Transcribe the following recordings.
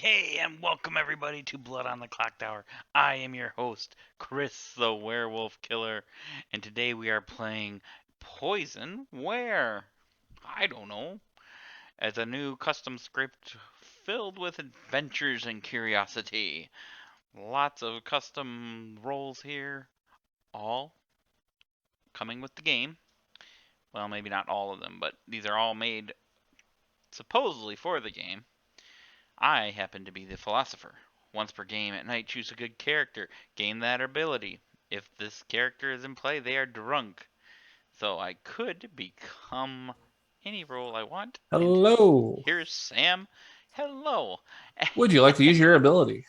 hey, and welcome everybody to Blood on the Clocktower. I am your host, Chris the Werewolf Killer, and today we are playing Poison Where? I don't know. As a new custom script filled with adventures and curiosity. Lots of custom roles here, all coming with the game. Well, maybe not all of them, but these are all made supposedly for the game. I happen to be the philosopher. Once per game at night, choose a good character. Gain that ability. If this character is in play, they are drunk. So I could become any role I want. Hello. Here's Sam. Hello. Would you like to use your ability?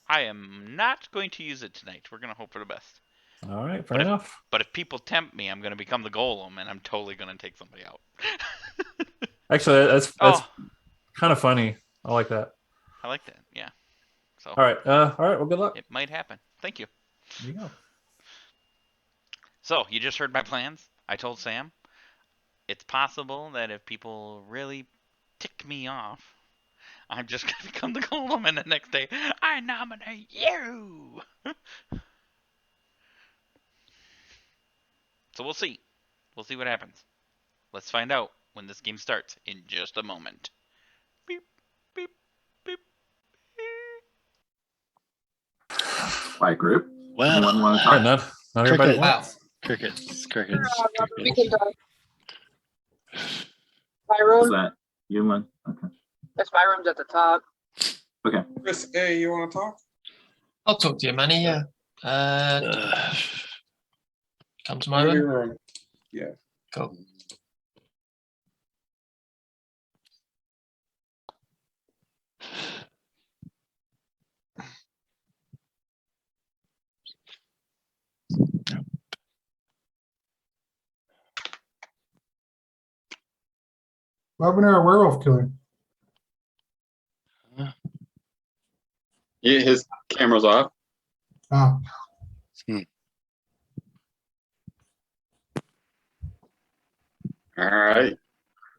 I am not going to use it tonight. We're going to hope for the best. All right, fair enough. But if people tempt me, I'm going to become the golem, and I'm totally going to take somebody out. Actually, that's Oh, kind of funny. I like that. I like that. Yeah. So All right. Well, good luck. it might happen. Thank you. There you go. So, you just heard my plans. I told Sam it's possible that if people really tick me off, I'm just going to become the golem, and the next day, I nominate you! So we'll see. We'll see what happens. Let's find out when this game starts in just a moment. Beep, beep, beep, beep. By group? Well, Anyone want to All right, talk? not everybody Cricket. wants. Crickets. We can go. My Is room. that you, Lynn? Okay. That's my room's at the top. Okay. Chris, hey, you want to talk? I'll talk to you, Manny. Yeah. Come to my Go to room. your room. Yeah. Cool. Webinar werewolf killer. Yeah, his camera's off. Ah, All right.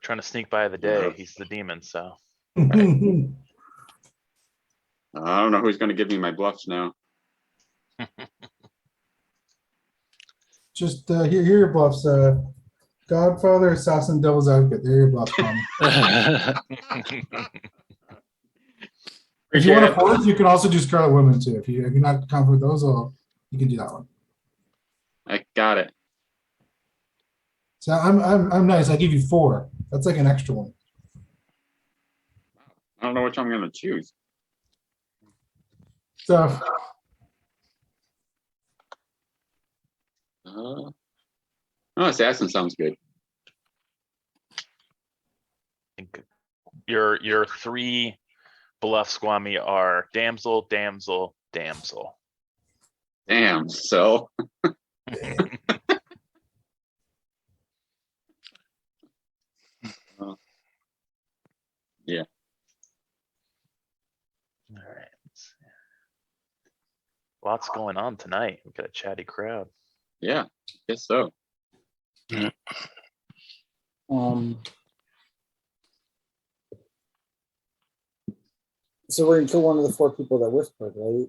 Trying to sneak by the day. He's the demon, so. I don't know who's going to give me my bluffs now. just here your bluffs. Godfather, Assassin, Devil's Advocate. There are your bluffs, man. If you want to force, you can also do Scarlet Women too. If you're not comfortable with those, you can do that one. I got it. So I'm nice. I give you 4. That's like an extra one. I don't know which I'm going to choose. So Oh, Assassin sounds good. Your 3 bluff squammy are damsel, damsel, damsel. Damn. So. Yeah. All right. Lots going on tonight. We've got a chatty crowd. Yeah. Guess so. So we're gonna kill one of the 4 people that whispered, right?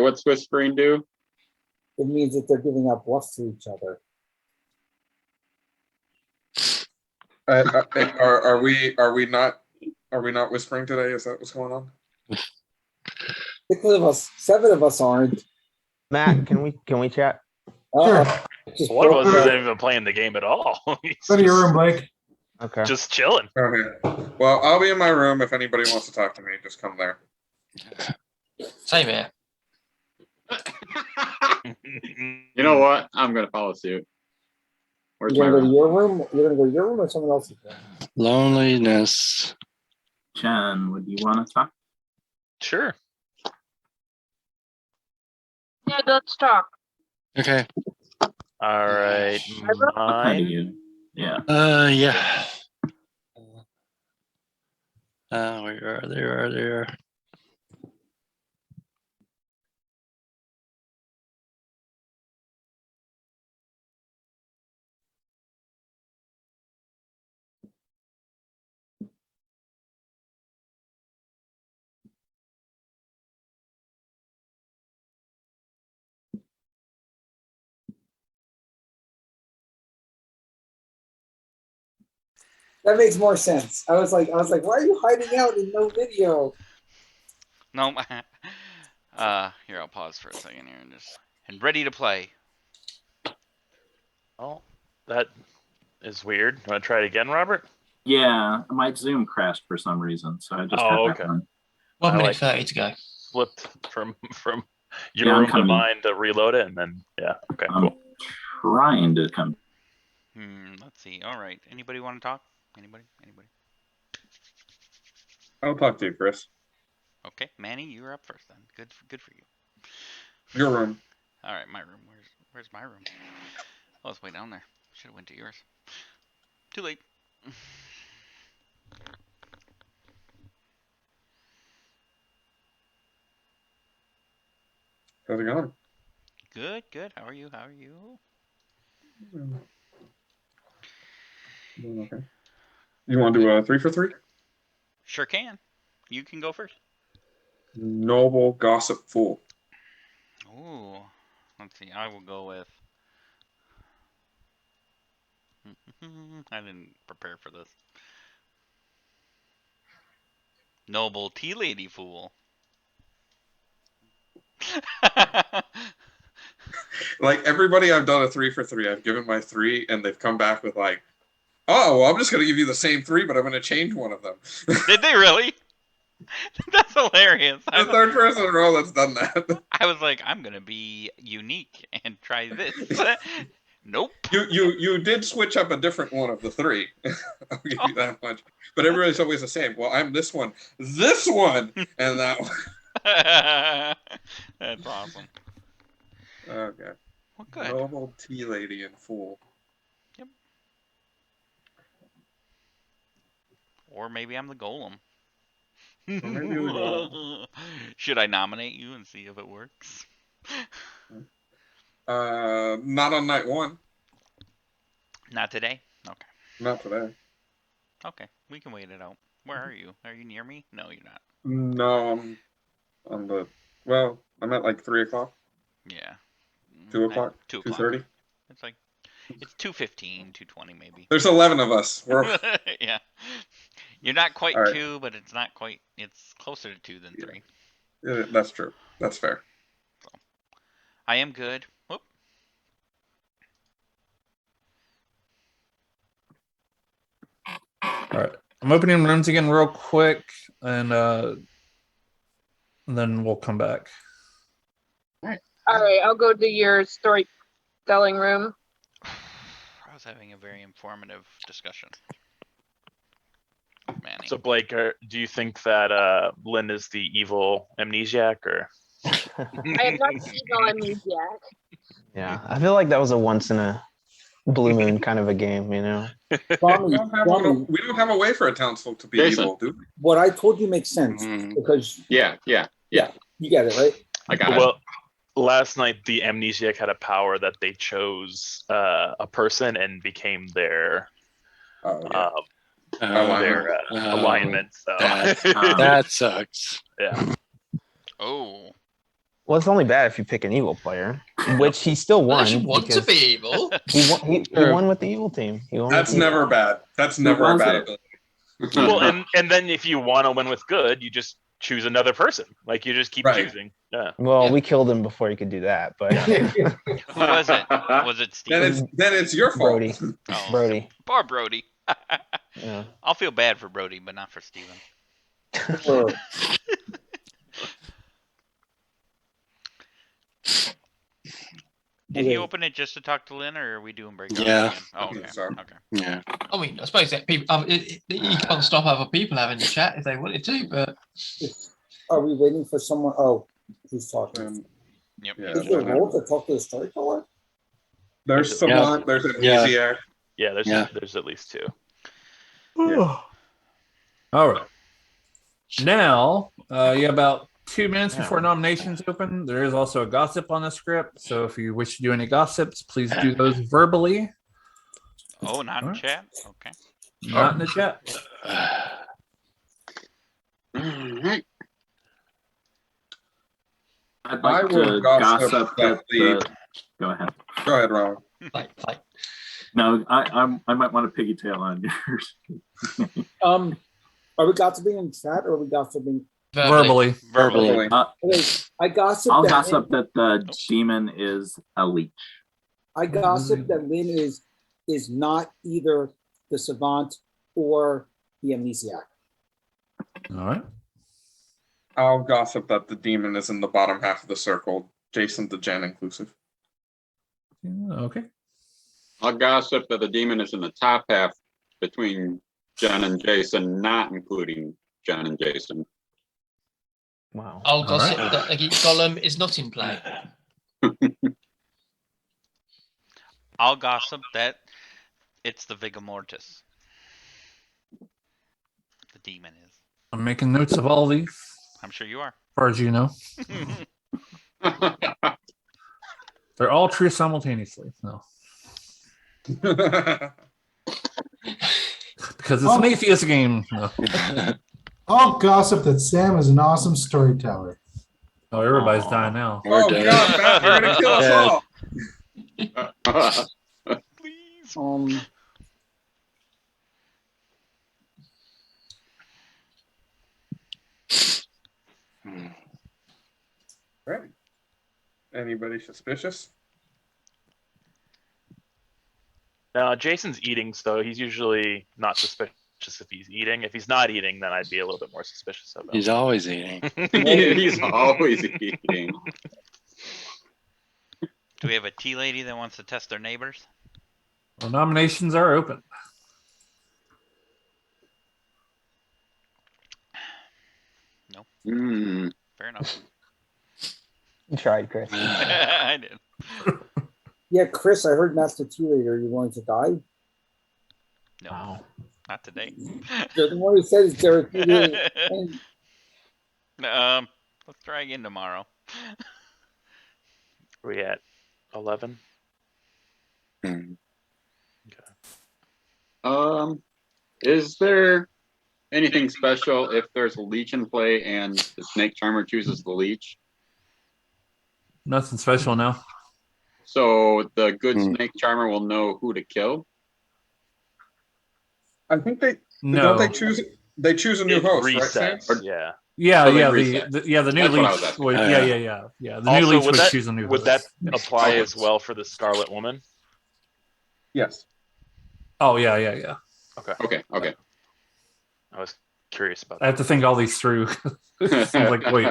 What's whispering do? It means that they're giving out bluffs to each other. Are we not whispering today? Is that what's going on? 6 of us, 7 of us aren't. Matt, can we chat? Just One of us four- isn't even playing the game at all. He's go to your room, Blake. Okay. just chilling. Okay. Well, I'll be in my room. If anybody wants to talk to me, just come there. Same here. You know what? I'm going to follow suit. Where's You're my gonna go to room? your room? You're gonna go to your room or someone else's room? Loneliness. Chen, would you want to talk? Sure. Yeah, let's talk. Okay. All right. What kind of Mine. you? Yeah. Yeah. Where are they? That makes more sense. I was like, why are you hiding out in no video? No. Here, I'll pause for a second here and ready to play. Oh, that is weird. Want to try it again, Robert? Yeah, my Zoom crashed for some reason, so I just had that Okay. one. 1 I minute like- 30 to go. Flipped from your Yeah, I'm room to coming. mine to reload it, and then yeah. Okay, I'm cool. trying to come. Let's see. All right. Anybody want to talk? Anybody? I'll talk to you, Chris. Okay, Manny, you're up first then. Good for you. Your room. All right, my room. Where's my room? Oh, it's way down there. Should have went to yours. Too late. How's it going? Good. How are you? Doing okay. You want to do a 3 for 3? Sure can. You can go first. Noble gossip fool. Ooh. Let's see. I will go with. I didn't prepare for this. Noble tea lady fool. Like everybody I've done a 3 for 3, I've given my 3 and they've come back with like, oh, well, I'm just gonna give you the same 3, but I'm gonna change one of them. Did they really? That's hilarious. The third person in a row that's done that. I was like, I'm gonna be unique and try this. Nope. You did switch up a different one of the 3. I'll give you that much. But everybody's always the same. Well, I'm this one, and that one. That's awesome. Okay. Well, good. Noble tea lady and fool. Yep. Or maybe I'm the golem. Or maybe we don't. Should I nominate you and see if it works? Not on night 1. Not today? Okay. Not today. Okay. We can wait it out. Where are you? Are you near me? No, you're not. No, I'm on the. Well, I'm at like 3 o'clock. Yeah. 2 o'clock. 2 o'clock. 2:30. It's like it's 2:15, 2:20 maybe. There's 11 of us. We're Yeah. You're not quite All right. 2, but it's not quite. It's closer to 2 than 3. Yeah, that's true. That's fair. So, I am good. Whoop. All right. I'm opening rooms again real quick, and then we'll come back. All right, I'll go to your storytelling room. I was having a very informative discussion. Manny. So Blake, do you think that Lynn is the evil amnesiac, or? I am not evil amnesiac. Yeah, I feel like that was a once in a blue moon kind of a game, you know? Swami, We don't have a way for a townsfolk to be Jason. evil, do we? what I told you makes sense Mhm. because Mm-hmm. Yeah. you get it, right? I got it. Well, last night the amnesiac had a power that they chose a person and became their Oh, yeah. their alignment. So That sucks. yeah. Oh. Well, it's only bad if you pick an evil player, which he still won. Unless you want to because be evil. He won with the evil team. He won That's with the- never bad. That's never a wants bad it? ability. Well, and then if you want to win with good, you just choose another person. Like you just keep Right. choosing. Yeah. Well, Yeah. we killed him before he could do that, but Who was it? Was it Steve? Then it's your fault. Brody. Oh, Brody. Poor Brody. Yeah. I'll feel bad for Brody, but not for Steven. Or Did he Okay. open it just to talk to Lynn, or are we doing breakdowns Yeah. again? Oh, okay. Sorry. Okay. Yeah. I mean, I suppose that people, you can't stop other people having the chat if they wanted to, but are we waiting for someone? Oh, who's talking? Yep. Yeah. Is there a role to talk to the storyteller? There's some. Yeah. There's an Yeah. amnesiac. Yeah. There's at least 2. Yeah. All right. Now, you have about 2 minutes before nominations open. There is also a gossip on the script. So if you wish to do any gossips, please do those verbally, Oh, not in Alright. chat? Okay. not in the chat. Alright. I'd I like will to gossip gossip that that the. Go ahead. Go ahead, Ron. like, No, I might want to piggytail on yours. Are we gossiping in chat or are we gossiping? Verbally. Verbally. Okay, I gossip. I'll that gossip Lynn, that the demon is a leech. I gossip that Lynn is not either the savant or the amnesiac. All right. I'll gossip that the demon is in the bottom half of the circle, Jason to Jen inclusive. Okay. I'll gossip that the demon is in the top half between Jen and Jason, not including Jen and Jason. Wow. I'll gossip that the golem is not in play. I'll gossip that it's the Vigor Mortis. The demon is. I'm making notes of all these, I'm sure you are. as far as you know. They're all true simultaneously. No. Because it's an atheist game. No. I'll gossip that Sam is an awesome storyteller. Oh, everybody's dying now. Oh God, Matt, you're gonna kill us all. Please. Right. Anybody suspicious? Now, Jason's eating, so he's usually not suspicious if he's eating. If he's not eating, then I'd be a little bit more suspicious of him. He's always eating. He's always eating. Do we have a tea lady that wants to test their neighbors? Well, nominations are open. No. Mm. Fair enough. You tried, Chris. I did. Yeah, Chris, I heard Master Tea Lady. Are you willing to die? No. Wow. Not today. You're the one who says there are Tea Lady. Let's try again tomorrow. Are we at 11? Is there anything special if there's a leech in play and the snake charmer chooses the leech? Nothing special now. So the good snake charmer will know who to kill? I think they No. don't they choose a new host, right, Sam? Resets, yeah. Yeah, So they yeah, reset. the new That's what I was leech. asking. Would, Oh, yeah, yeah. yeah. The new Also, leech would would that, choose a new would host. that apply Okay. as well for the Scarlet Woman? Yes. Oh, yeah. Okay. I was curious about I have to think all these through. I'm like, wait.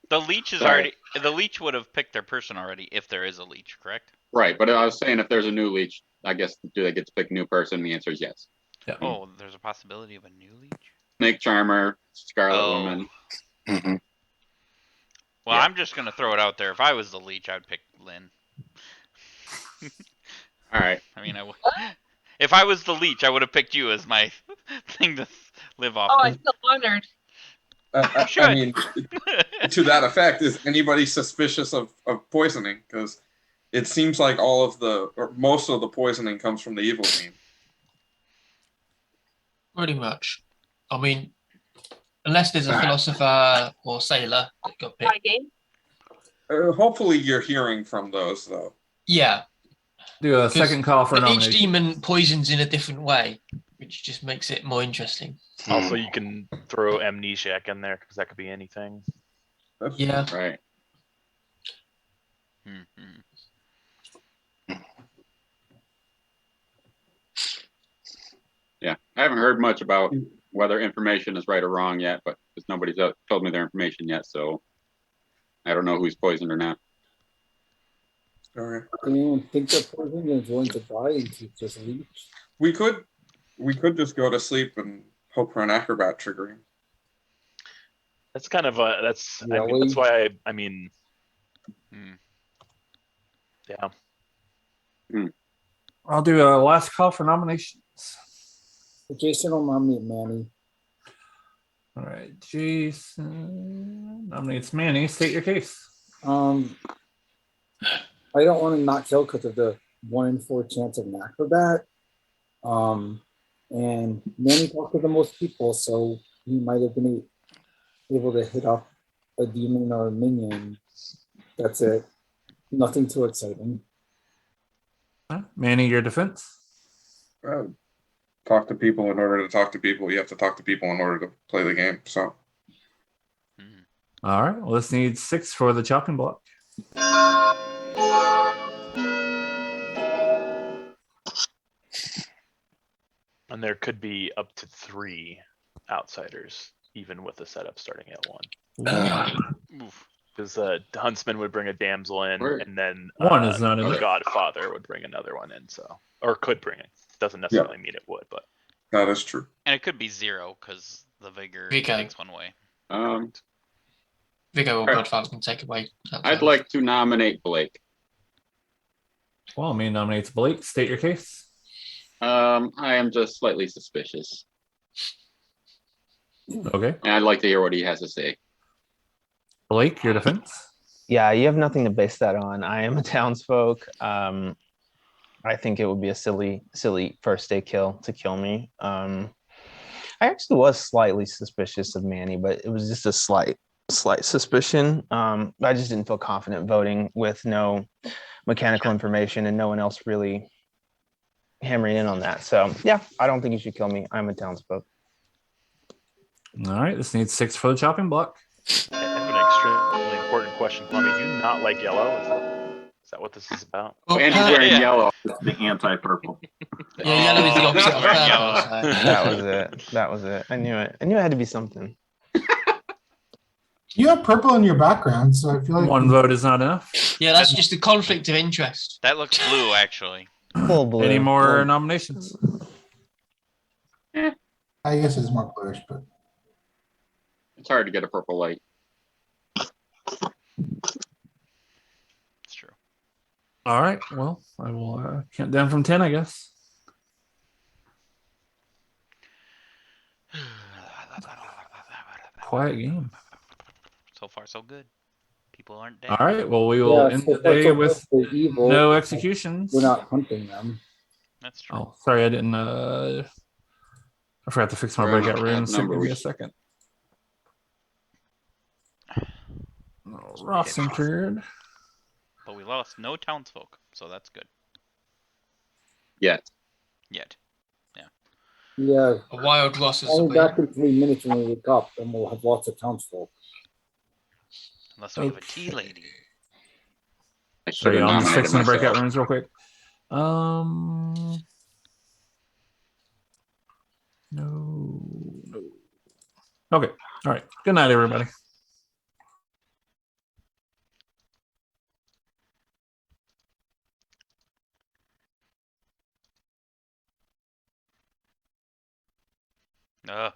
The leech is Sorry. already. The leech would have picked their person already if there is a leech, correct? Right, but I was saying if there's a new leech, I guess do they get to pick a new person? The answer is yes. Oh, there's a possibility of a new leech. Snake charmer, Scarlet Oh. Woman. Mm-hmm. Well, Yeah. I'm just gonna throw it out there. If I was the leech, I'd pick Lynn. All right. I mean, if I was the leech, I would have picked you as my thing to live off. Oh, I of. feel honored. I mean, to that effect, is anybody suspicious of poisoning? Because it seems like most of the poisoning comes from the evil team. Pretty much. I mean, unless there's a philosopher or sailor that got picked. My game. Hopefully, you're hearing from those though. Yeah. Do a second call for But each nomination. demon poisons in a different way, which just makes it more interesting. Also, you can throw amnesiac in there because that could be anything. Yeah. Right. Mhm. Yeah, I haven't heard much about whether information is right or wrong yet, but because nobody's told me their information yet, so I don't know who's poisoned or not. Okay. Can anyone think they're poisoned and is willing to die and to just leech? We could just go to sleep and hope for an acrobat triggering. That's kind of a that's I mean, Really? that's why I mean yeah. I'll do a last call for nominations. Jason will nominate Manny. All right, Jason nominates Manny. State your case. I don't want to not kill because of the 1 in 4 chance of an acrobat. And Manny talked to the most people, so he might have been able to hit off a demon or a minion. That's it. Nothing too exciting. Manny, your defense. talk to people in order to talk to people. You have to talk to people in order to play the game. So. All right. Well, this needs 6 for the chopping block. And there could be up to 3 outsiders, even with the setup starting at 1. Because the huntsman would bring a damsel in, and then 1 is not the enough. godfather would bring another one in. So, or could bring it. Doesn't necessarily mean it would, but that is true. And it could be 0 because the vigor Vigo. takes 1 away. Vigo or Godfather can take away. I'd like to nominate Blake. Well, me nominates Blake. State your case. I am just slightly suspicious. Okay. And I'd like to hear what he has to say. Blake, your defense. Yeah, you have nothing to base that on. I am a townsfolk. I think it would be a silly first day kill to kill me. I actually was slightly suspicious of Manny, but it was just a slight suspicion. I just didn't feel confident voting with no mechanical information and no one else really hammering in on that. So yeah, I don't think you should kill me. I'm a townsfolk. All right, this needs 6 for the chopping block. I have an extremely important question, Kwame. Do you not like yellow? Is that what this is about? Oh, Andy's wearing yellow. It's the anti-purple. Yeah, yellow is the opposite of Wearing purple. yellow. So. That was it. I knew it had to be something. You have purple in your background, so I feel like 1 vote is not enough. Yeah, that's just a conflict of interest. That looks blue, actually. Full blue. Any more nominations? I guess it's more bluish, but It's hard to get a purple light. It's true. All right. Well, I will count down from 10, I guess. Quiet game. So far, so good. People aren't dead. All right. Well, we will end the day with evil. no executions. We're not hunting them. That's true. Oh, sorry, I didn't. I forgot to fix my We're breakout on rooms. So number. give me a second. Raw centered. But we lost no townsfolk, so that's good. Yet. Yet. Yeah. A wild loss is Only back in 3 minutes when we wake up, and we'll have lots of townsfolk. Unless we have a tea lady. Sorry, I'm just fixing the breakout rooms real quick. No. Okay. All right. Good night, everybody. I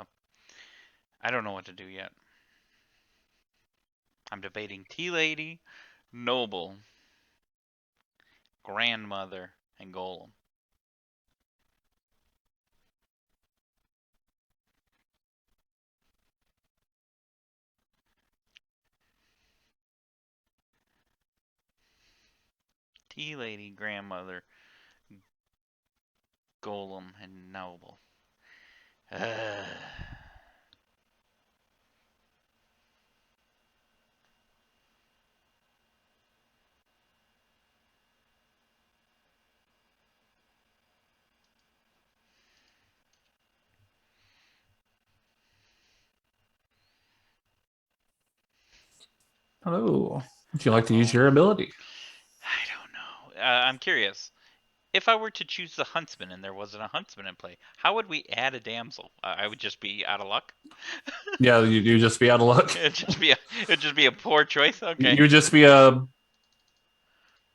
don't know what to do yet. I'm debating tea lady, noble, grandmother, and golem. Tea lady, grandmother, golem, and noble. Hello. Would you like to use your ability? I don't know. I'm curious. If I were to choose the huntsman and there wasn't a huntsman in play, how would we add a damsel? I would just be out of luck. Yeah, you just be out of luck. It'd just be a poor choice. Okay. You would just be a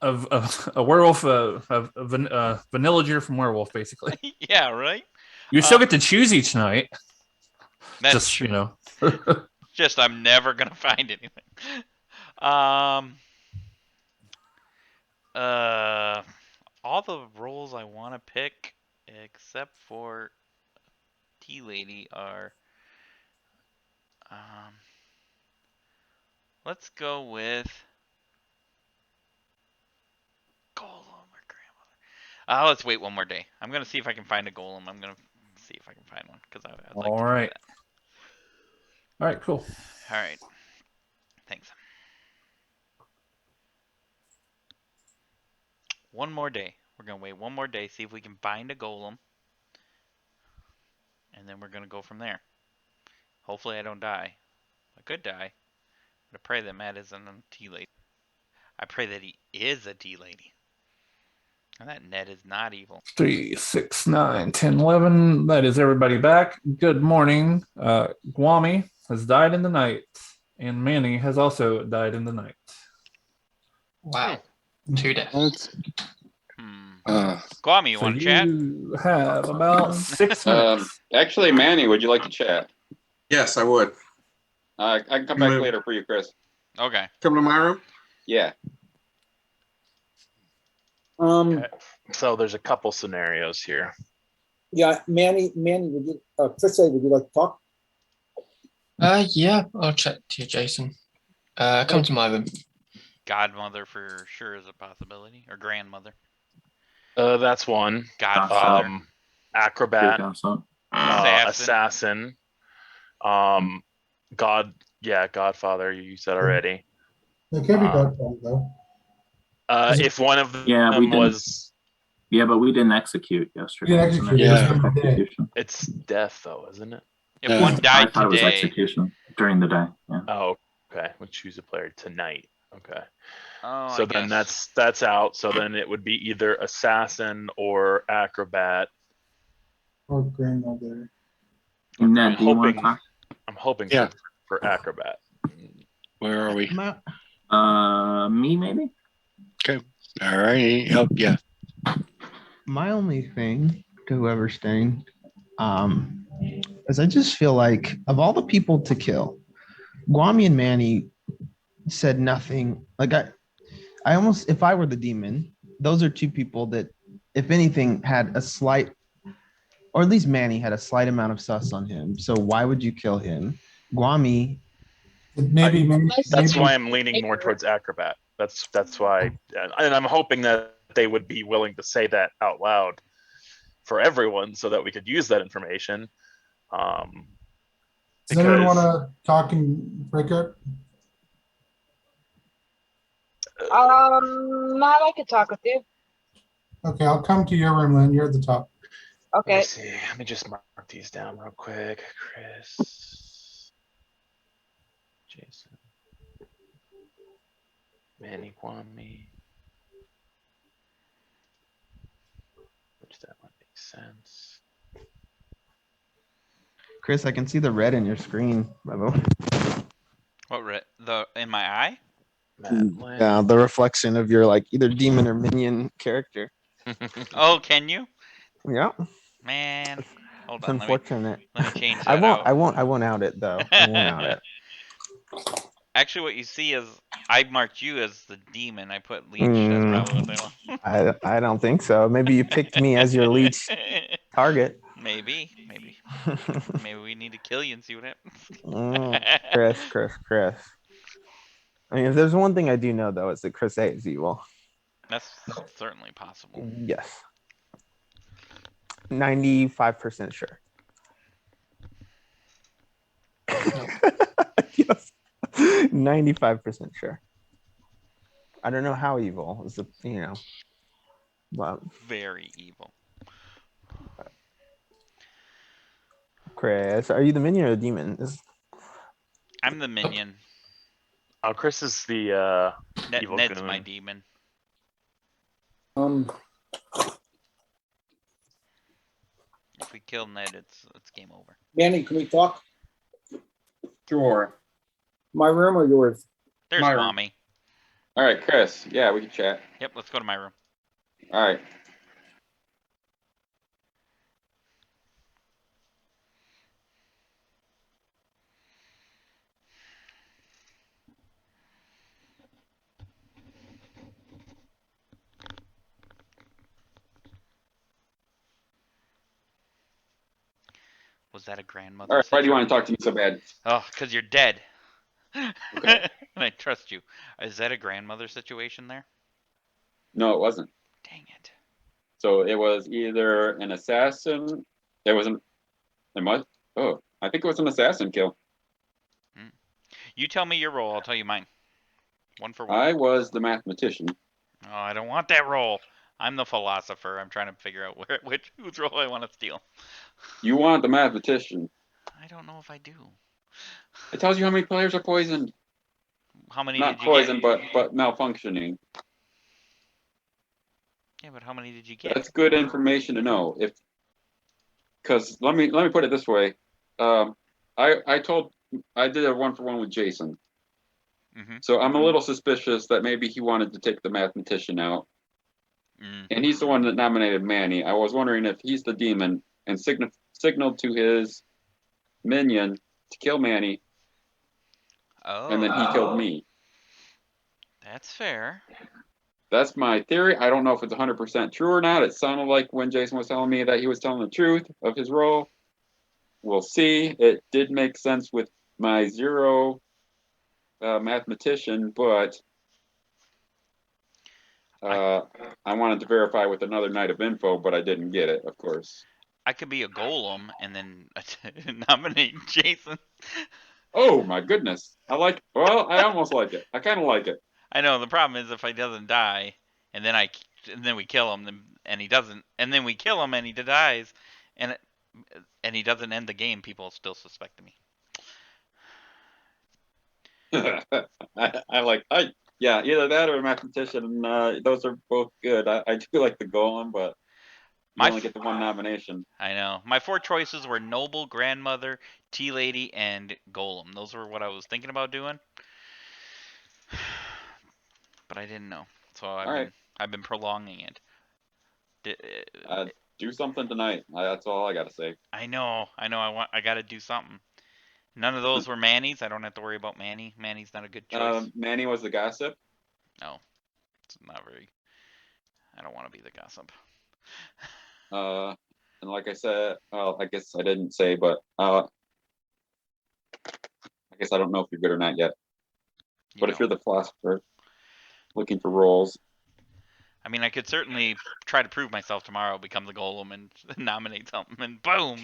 werewolf, a vanillager from Werewolf, basically. Yeah, right. You still get to choose each night. That's just true. you know. Just I'm never gonna find anything. All the roles I want to pick, except for Tea Lady, are. Let's go with Golem or Grandmother. Let's wait one more day. I'm gonna see if I can find a Golem. I'm gonna see if I can find one because I'd like to try that. All right. Cool. All right. Thanks. One more day. We're gonna wait one more day, see if we can find a golem. and then we're gonna go from there. Hopefully I don't die. I could die. But I pray that Matt isn't a tea lady. I pray that he is a tea lady. And that Ned is not evil. 3, 6, 9, 10, 11. That is everybody back. Good morning. Gwami has died in the night, and Manny has also died in the night. Wow. 2 deaths. Kwame, you So want to chat? you have about 6 minutes. Actually, Manny, would you like to chat? Yes, I would. I can come back later for you, Chris. Okay. Come to my room? Yeah. Okay. So there's a couple scenarios here. Yeah, Manny, would you, Chris, would you like to talk? Yeah, I'll chat to you, Jason. Come to my room. Godmother for sure is a possibility, or grandmother. That's one. Godfather. Acrobat. Assassin. Assassin. Godfather. You said already. It can't be Godfather though. If one of them was. Yeah, but we didn't execute yesterday. We didn't execute. Execution. It's death, though, isn't it? If one died I thought it was today. execution during the day. Yeah. Oh, okay. We choose a player tonight. Okay. Oh, So then that's out. So then it would be either assassin or acrobat. Or grandmother. And Ned, do you want to talk? I'm hoping for acrobat. Where are we? Me maybe. Okay. All right. Oh, yeah. My only thing to whoever's staying, is I just feel like of all the people to kill, Gwami and Manny said nothing. Like I almost, if I were the demon, those are two people that, if anything, had a slight, or at least Manny had a slight amount of sus on him. So why would you kill him? Gwami. That's why I'm leaning more towards acrobat. That's why, and I'm hoping that they would be willing to say that out loud for everyone, so that we could use that information. Does anyone want to talk and break up? Matt, I could talk with you. Okay, I'll come to your room, Lynn. You're at the top. Okay. Let me just mark these down real quick. Chris, Jason, Manny, Kwame. Which that one makes sense. Chris, I can see the red in your screen, by the way. What red? In my eye? Yeah, the reflection of your either demon or minion character. Oh, can you? Yeah. Man, hold It's on. unfortunate. Let me change that I won't out it though. I won't out it. Actually, what you see is I marked you as the demon. I put leech. That's probably what they want. I don't think so. Maybe you picked me as your leech target. Maybe we need to kill you and see what Chris. I mean, if there's one thing I do know though, it's that Chris A is evil. That's certainly possible. Yes. 95% sure. Yes. 95% sure. I don't know how evil is but very evil. Chris, are you the minion or the demon? I'm the minion. Oh, Chris is the evil Ned's goon. my demon. If we kill Ned, it's game over. Manny, can we talk? Sure. My room or yours? There's My room. Mommy. All right, Chris. Yeah, we can chat. Yep, let's go to my room. All right. Was that a grandmother? All right. Why do you want to talk to me so bad? Oh, because you're dead. Okay. And I trust you. Is that a grandmother situation there? No, it wasn't. Dang it. So it was either an assassin. There was an. There must. Oh, I think it was an assassin kill. You tell me your role. I'll tell you mine. One for one. I was the mathematician. Oh, I don't want that role. I'm the philosopher. I'm trying to figure out whose role I want to steal. You want the mathematician. I don't know if I do. It tells you how many players are poisoned. How many Not did you poisoned, get? but malfunctioning. Yeah, but how many did you get? That's good information to know. Because let me put it this way. I did a 1-for-1 with Jason. Mm-hmm. So I'm a little suspicious that maybe he wanted to take the mathematician out. Mm. And he's the one that nominated Manny. I was wondering if he's the demon and signaled to his minion to kill Manny. Oh. And then he killed me. That's fair. That's my theory. I don't know if it's 100% true or not. It sounded like when Jason was telling me that he was telling the truth of his role. We'll see. It did make sense with my 0 mathematician, but I wanted to verify with another night of info, but I didn't get it, of course. I could be a golem and then nominate Jason. Oh my goodness. I almost like it. I kind of like it. I know the problem is if he doesn't die, and then we kill him, and he doesn't, and then we kill him and he dies, and he doesn't end the game, people still suspect me. Yeah, either that or a mathematician. Those are both good. I do like the golem, but you only get the one nomination. I know. My 4 choices were noble, grandmother, tea lady, and golem. Those were what I was thinking about doing, but I didn't know. So I've been prolonging it. Do something tonight. That's all I gotta say. I know. I gotta do something. None of those were Manny's. I don't have to worry about Manny. Manny's not a good choice. Manny was the gossip. No, it's not very. I don't want to be the gossip. And like I said, well, I guess I didn't say, but I guess I don't know if you're good or not yet. But if you're the philosopher looking for roles, I mean, I could certainly try to prove myself tomorrow, become the golem, and nominate something, and boom.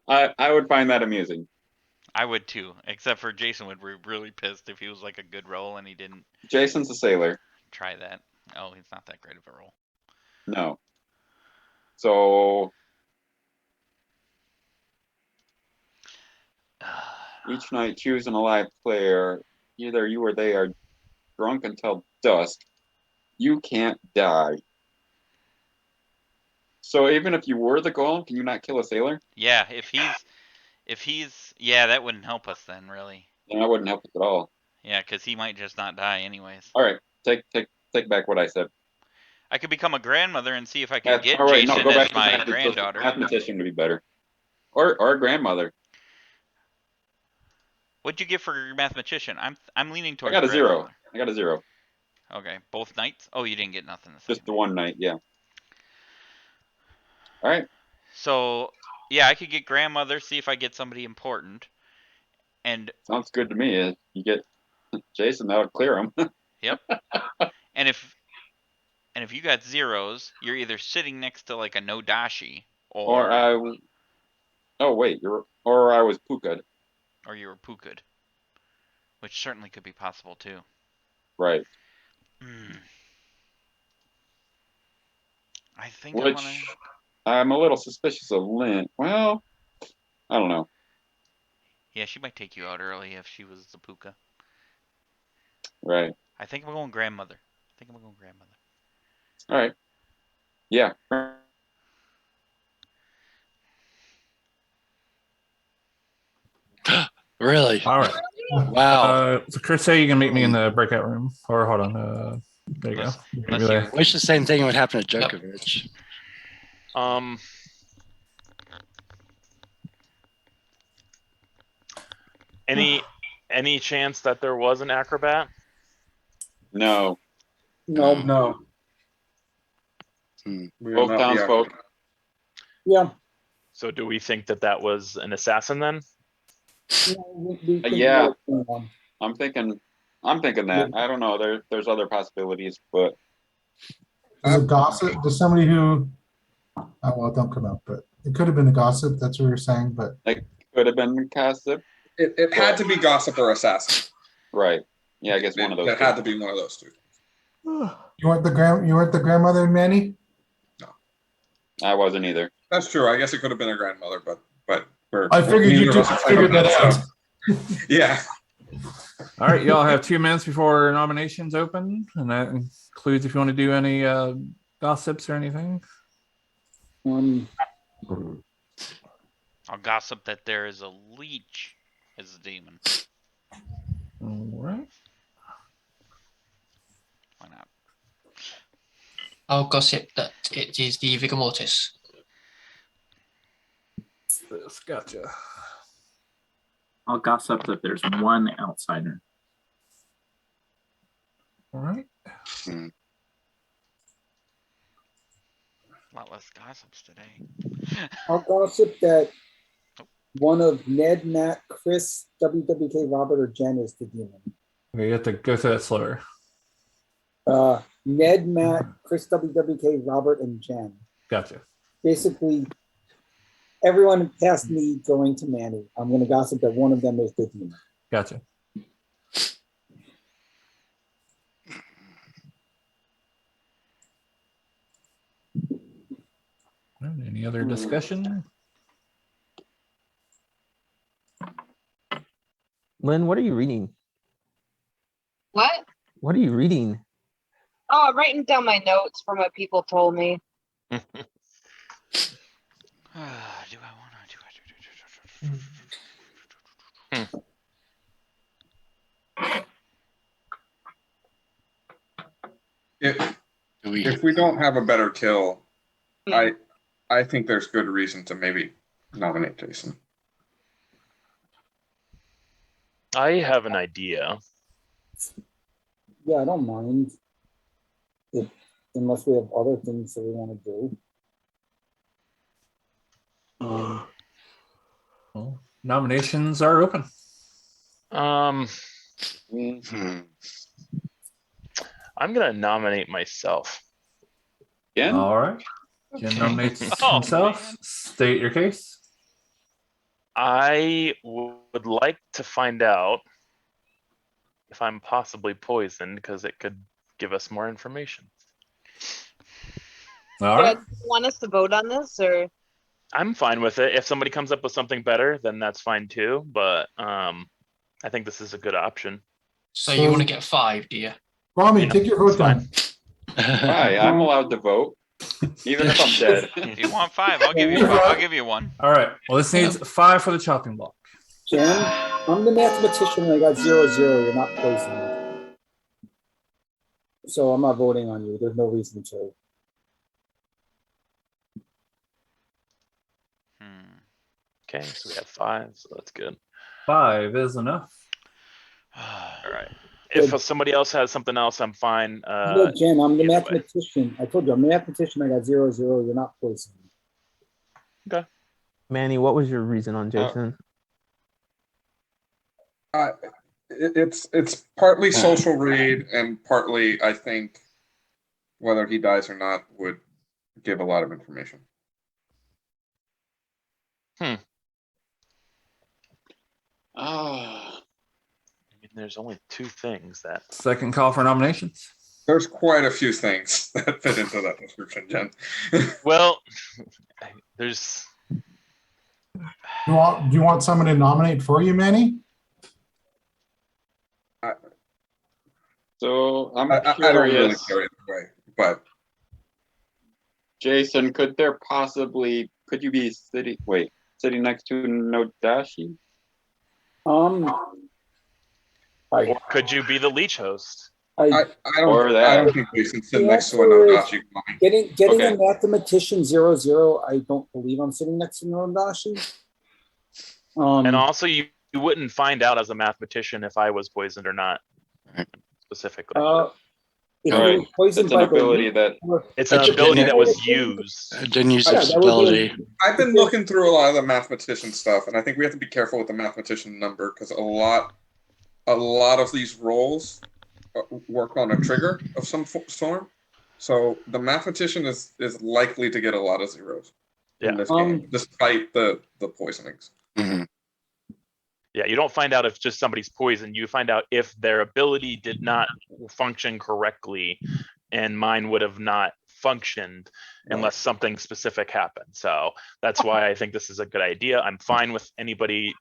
I would find that amusing. I would too, except for Jason would be really pissed if he was like a good role and he didn't. Jason's a sailor. Try that. Oh, he's not that great of a role. No. So each night choose an alive player. Either you or they are drunk until dusk. You can't die. So even if you were the golem, can you not kill a sailor? Yeah, if he's yeah, that wouldn't help us then, really. Yeah, that wouldn't help us at all. Yeah, because he might just not die anyways. All right, take back what I said. I could become a grandmother and see if I could get Jason as my granddaughter. Mathematician would be better, or a grandmother. What'd you get for your mathematician? I'm leaning towards. I got a 0. I got a 0. Okay, both nights. Oh, you didn't get nothing. Just the one night, yeah. All right. So yeah, I could get grandmother. See if I get somebody important. And sounds good to me. If you get Jason, that'll clear him. Yep. And if you got 0s, you're either sitting next to like a no dashi, or oh wait, or I was puka'd. Or you were puka'd, which certainly could be possible too. Right. I think I'm a little suspicious of Lynn. Well, I don't know. Yeah, she might take you out early if she was the puka. Right. I think I'm going grandmother. All right. Yeah. Really? All right. Wow. So Chris, say you can meet me in the breakout room, or hold on. There you go. I wish the same thing would happen to Djokovic. Any chance that there was an acrobat? No. No. Both townsfolk. Yeah. So do we think that was an assassin then? Yeah. I'm thinking that. I don't know. There's other possibilities, but Is it gossip? Does somebody who? Oh, well, don't come up, but it could have been a gossip. That's what you're saying, but it could have been gossip. It had to be gossip or assassin. Right. Yeah, I guess one of those. It had to be one of those two. You weren't the grandmother, Manny? I wasn't either. That's true. I guess it could have been a grandmother, but I figured you neither of two us are figured that out. so- Yeah. All right, y'all have 2 minutes before nominations open, and that includes if you want to do any gossips or anything. I'll gossip that there is a leech as a demon. All right. Why not? I'll gossip that it is the Vigor Mortis. Gotcha. I'll gossip that there's one outsider. All right. A lot less gossips today. I'll gossip that one of Ned, Matt, Chris, WWK, Robert, or Jen is the demon. Okay, you have to go through that slower. Ned, Matt, Chris, WWK, Robert, and Jen. Gotcha. Basically, everyone past me going to Manny. I'm going to gossip that one of them is the demon. Gotcha. Any other discussion? Lynn, what are you reading? What? What are you reading? Oh, I'm writing down my notes from what people told me. Do I want If we don't have a better kill, I think there's good reason to maybe nominate Jason. I have an idea. Yeah, I don't mind. Unless we have other things that we want to do. Well, nominations are open. I'm gonna nominate myself. Jen? All right. Jen nominates Oh, himself. man. State your case. I would like to find out if I'm possibly poisoned because it could give us more information. All Yeah, right. do you want us to vote on this, or? I'm fine with it. If somebody comes up with something better, then that's fine too. But I think this is a good option. So you want to get 5, do you? Rami, Yeah, take your vote it's fine. down. Hi, I'm allowed to vote, even if I'm dead. If you want 5, I'll give you 5. I'll give you 1. All right. Well, this needs 5 for the chopping block. Jen, I'm the mathematician and I got 0, 0. You're not poisoned. So I'm not voting on you. There's no reason to. Okay, so we have 5, so that's good. 5 is enough. All right. If somebody else has something else, I'm fine. No, Jen, I'm the either way. mathematician. I told you, I'm the mathematician. I got 0, 0. You're not poisoned. Okay. Manny, what was your reason on Jason? It's partly social read and partly, I think, whether he dies or not would give a lot of information. I mean, there's only 2 things that. Second call for nominations. There's quite a few things that fit into that description, Jen. Well, there's. Do you want someone to nominate for you, Manny? So I'm I don't really curious. care either way, but Jason, could you be sitting next to Nodashi? Or could you be the leech host? I don't think we should sit next to an Odashi. Getting a mathematician 0, 0. I don't believe I'm sitting next to Nodashi. And also, you wouldn't find out as a mathematician if I was poisoned or not, specifically. If All right. you're poisoned It's an by ability that It's an ability that was used. I didn't use Yeah, this that would be ability. I've been looking through a lot of the mathematician stuff, and I think we have to be careful with the mathematician number because a lot of these roles work on a trigger of some form. So the mathematician is likely to get a lot of zeros in this game, despite the poisonings. Mhm. Yeah, you don't find out if just somebody's poisoned. You find out if their ability did not function correctly, and mine would have not functioned unless something specific happened. So that's why I think this is a good idea. I'm fine with anybody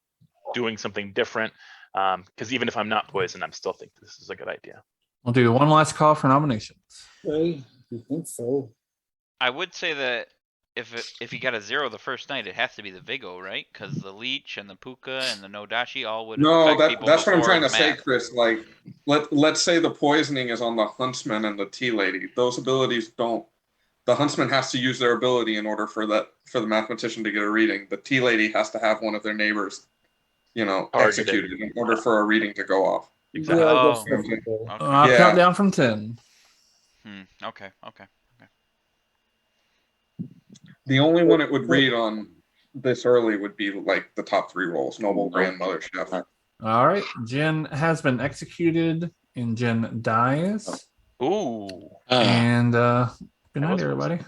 doing something different, because even if I'm not poisoned, I'm still think this is a good idea. We'll do one last call for nominations. Okay, you think so? I would say that if you got a 0 the first night, it has to be the Vigo, right? Because the Leech and the Puka and the Nodashi all would No, affect people that's what I'm before trying the to say, math. Chris. Like, let's say the poisoning is on the huntsman and the tea lady. Those abilities don't. The huntsman has to use their ability in order for the mathematician to get a reading. The tea lady has to have one of their neighbors, executed in order for a reading to go off. Exactly. Yeah, I Oh. guess that's okay. I'll count down from 10. Okay. The only one it would read on this early would be like the top 3 rolls: noble, grandmother, chef. All right. Jen has been executed and Jen dies. Ooh. And good night, everybody.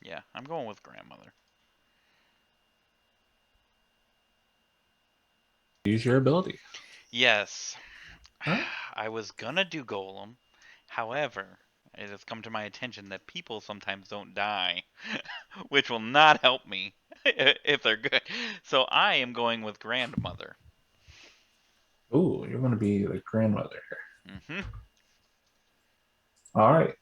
Yeah, I'm going with grandmother. Use your ability. Yes. Huh? I was gonna do golem. However, it has come to my attention that people sometimes don't die, which will not help me if they're good. So I am going with grandmother. Ooh, you're going to be the grandmother. Mm-hmm. All right.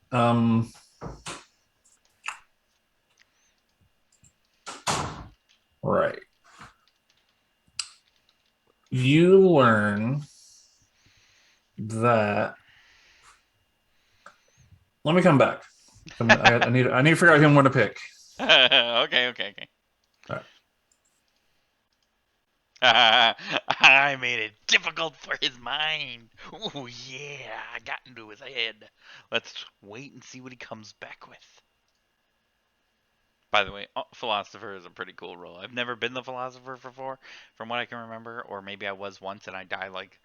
Right. You learn that. Let me come back. I need to figure out who I'm going to pick. Okay. All right. I made it difficult for his mind. Oh yeah, I got into his head. Let's wait and see what he comes back with. By the way, philosopher is a pretty cool role. I've never been the philosopher before, from what I can remember, or maybe I was once and I died like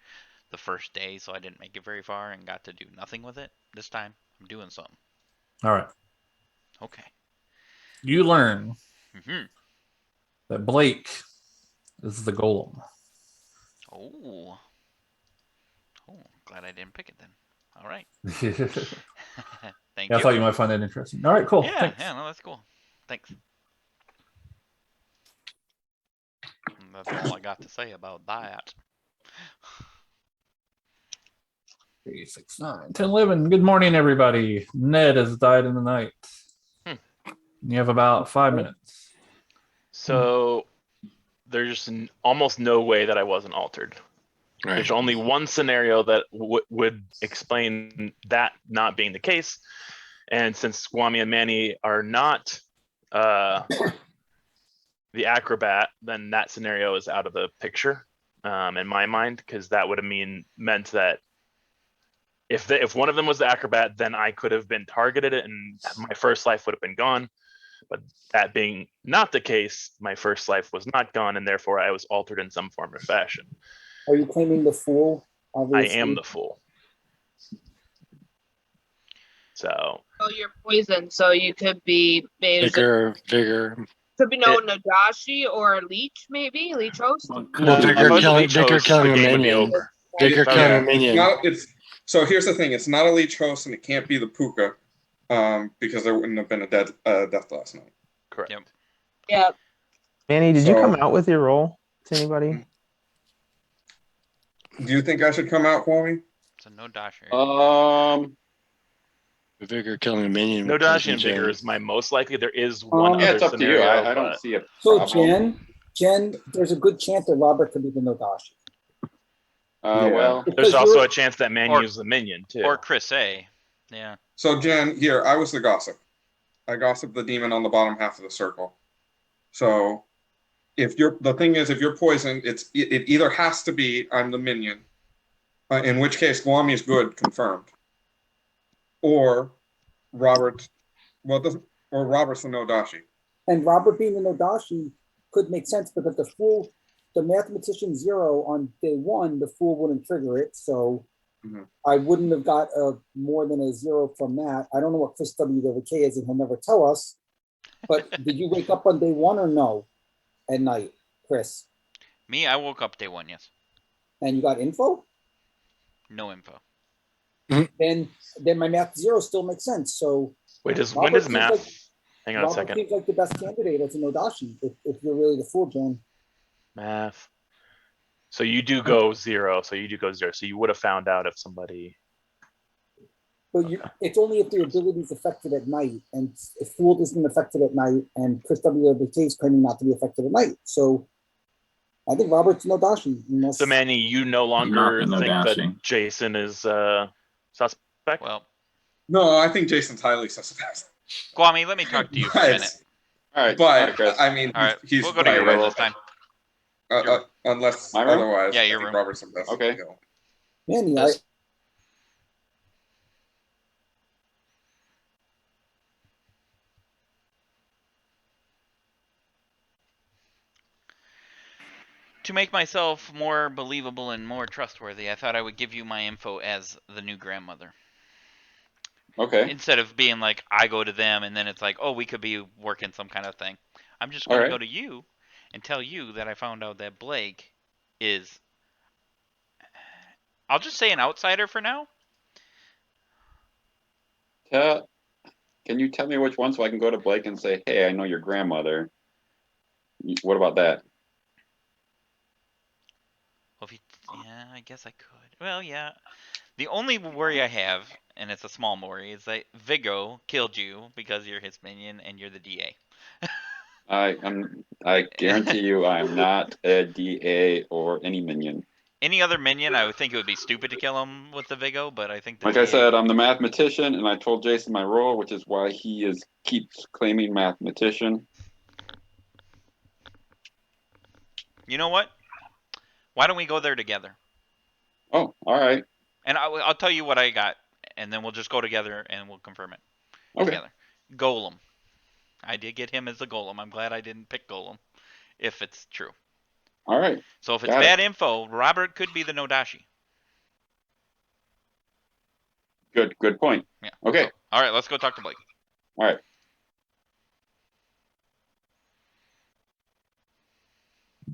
the first day, so I didn't make it very far and got to do nothing with it. This time, I'm doing something. All right. Okay. You learn Mm-hmm. that Blake is the golem. Oh, glad I didn't pick it then. All right. Thank I you. thought you might find that interesting. All right, cool. Yeah, Thanks. no, that's cool. Thanks. And that's all I got to say about that. 3, 6, 9, 10, 11. Good morning, everybody. Ned has died in the night. You have about 5 minutes. So there's almost no way that I wasn't altered. Right. There's only one scenario that would explain that not being the case. And since Swami and Manny are not the acrobat, then that scenario is out of the picture in my mind, because that would have meant that if one of them was the acrobat, then I could have been targeted and my first life would have been gone. But that being not the case, my first life was not gone, and therefore I was altered in some form or fashion. Are you claiming the fool? Obviously. I am the fool. So. Oh, you're poisoned, so you could be Vigor. Could be no Nadashi or Leech, maybe Leech host. Well, Vigor killing a minion. Vigor killing a minion. So here's the thing: it's not a leech host, and it can't be the Puka, because there wouldn't have been a death last night. Correct. Yep. Yeah. Manny, did you come out with your roll to anybody? Do you think I should come out, Kwame? It's a Nodashi. Vigor killing a minion. Nodashi and Vigor is my most likely. There is one Yeah, other it's up scenario. to you. I don't see it. So Jen, there's a good chance that Robert could be the Nodashi. Well, there's also a chance that Manny is the minion too. Or Chris A. Yeah. So Jen, here, I was the gossip. I gossiped the demon on the bottom half of the circle. So if you're poisoned, it either has to be I'm the minion, in which case Guami is good, confirmed, or Robert's the Nodashi. And Robert being the Nodashi could make sense because the mathematician 0 on day 1, the fool wouldn't trigger it. So I wouldn't have got more than a 0 from that. I don't know what Chris WWK is, and he'll never tell us. But did you wake up on day 1 or no? At night, Chris? Me, I woke up day 1, yes. And you got info? No info. Then my math 0 still makes sense. So wait, when does math? Hang on a second. Seems like the best candidate as a Nodashi, if you're really the fool, John. Math. So you do go 0. So you would have found out if somebody. But it's only if the ability is affected at night, and if Fool isn't affected at night, and Chris WWK is claiming not to be affected at night. So I think Robert's Nodashi. So Manny, you no longer think that Jason is suspect? Well, no, I think Jason's highly suspect. Guami, let me talk to you for a minute. All right, but I mean, all right, he's we'll go to your room this time. Unless my room? otherwise, yeah, your room. Robert's the best. Okay. Manny, To make myself more believable and more trustworthy, I thought I would give you my info as the new grandmother. Okay. Instead of being like, I go to them and then it's like, oh, we could be working some kind of thing. I'm just going to go to you and tell you that I found out that Blake is, I'll just say an outsider for now. Can you tell me which one so I can go to Blake and say, hey, I know your grandmother. What about that? Well, yeah, I guess I could. Well, yeah. The only worry I have, and it's a small worry, is that Vigo killed you because you're his minion and you're the DA. I guarantee you I am not a DA or any minion. Any other minion, I would think it would be stupid to kill him with the Vigo, but I think the like DA... I said, I'm the mathematician, and I told Jason my role, which is why he keeps claiming mathematician. You know what? Why don't we go there together? Oh, all right. And I'll tell you what I got, and then we'll just go together and we'll confirm it. Okay. Together. Golem. I did get him as the Golem. I'm glad I didn't pick Golem, if it's true. All right. So if it's bad info, Robert could be the Nodashi. Good point. Yeah. Okay. So, all right, let's go talk to Blake. All right.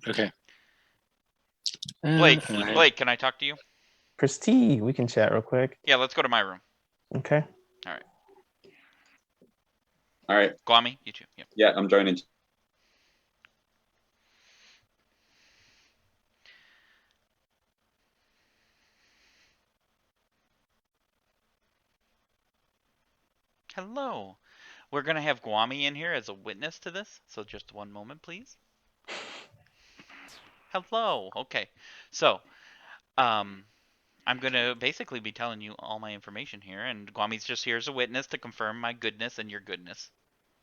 Okay. Blake, can I talk to you? Chris T, we can chat real quick. Yeah, let's go to my room. Okay. All right. All right. Guami, you too. Yep. Yeah, I'm joining. Hello. We're going to have Guami in here as a witness to this, so just one moment, please. Hello. Okay. So, I'm going to basically be telling you all my information here, and Guami's just here as a witness to confirm my goodness and your goodness.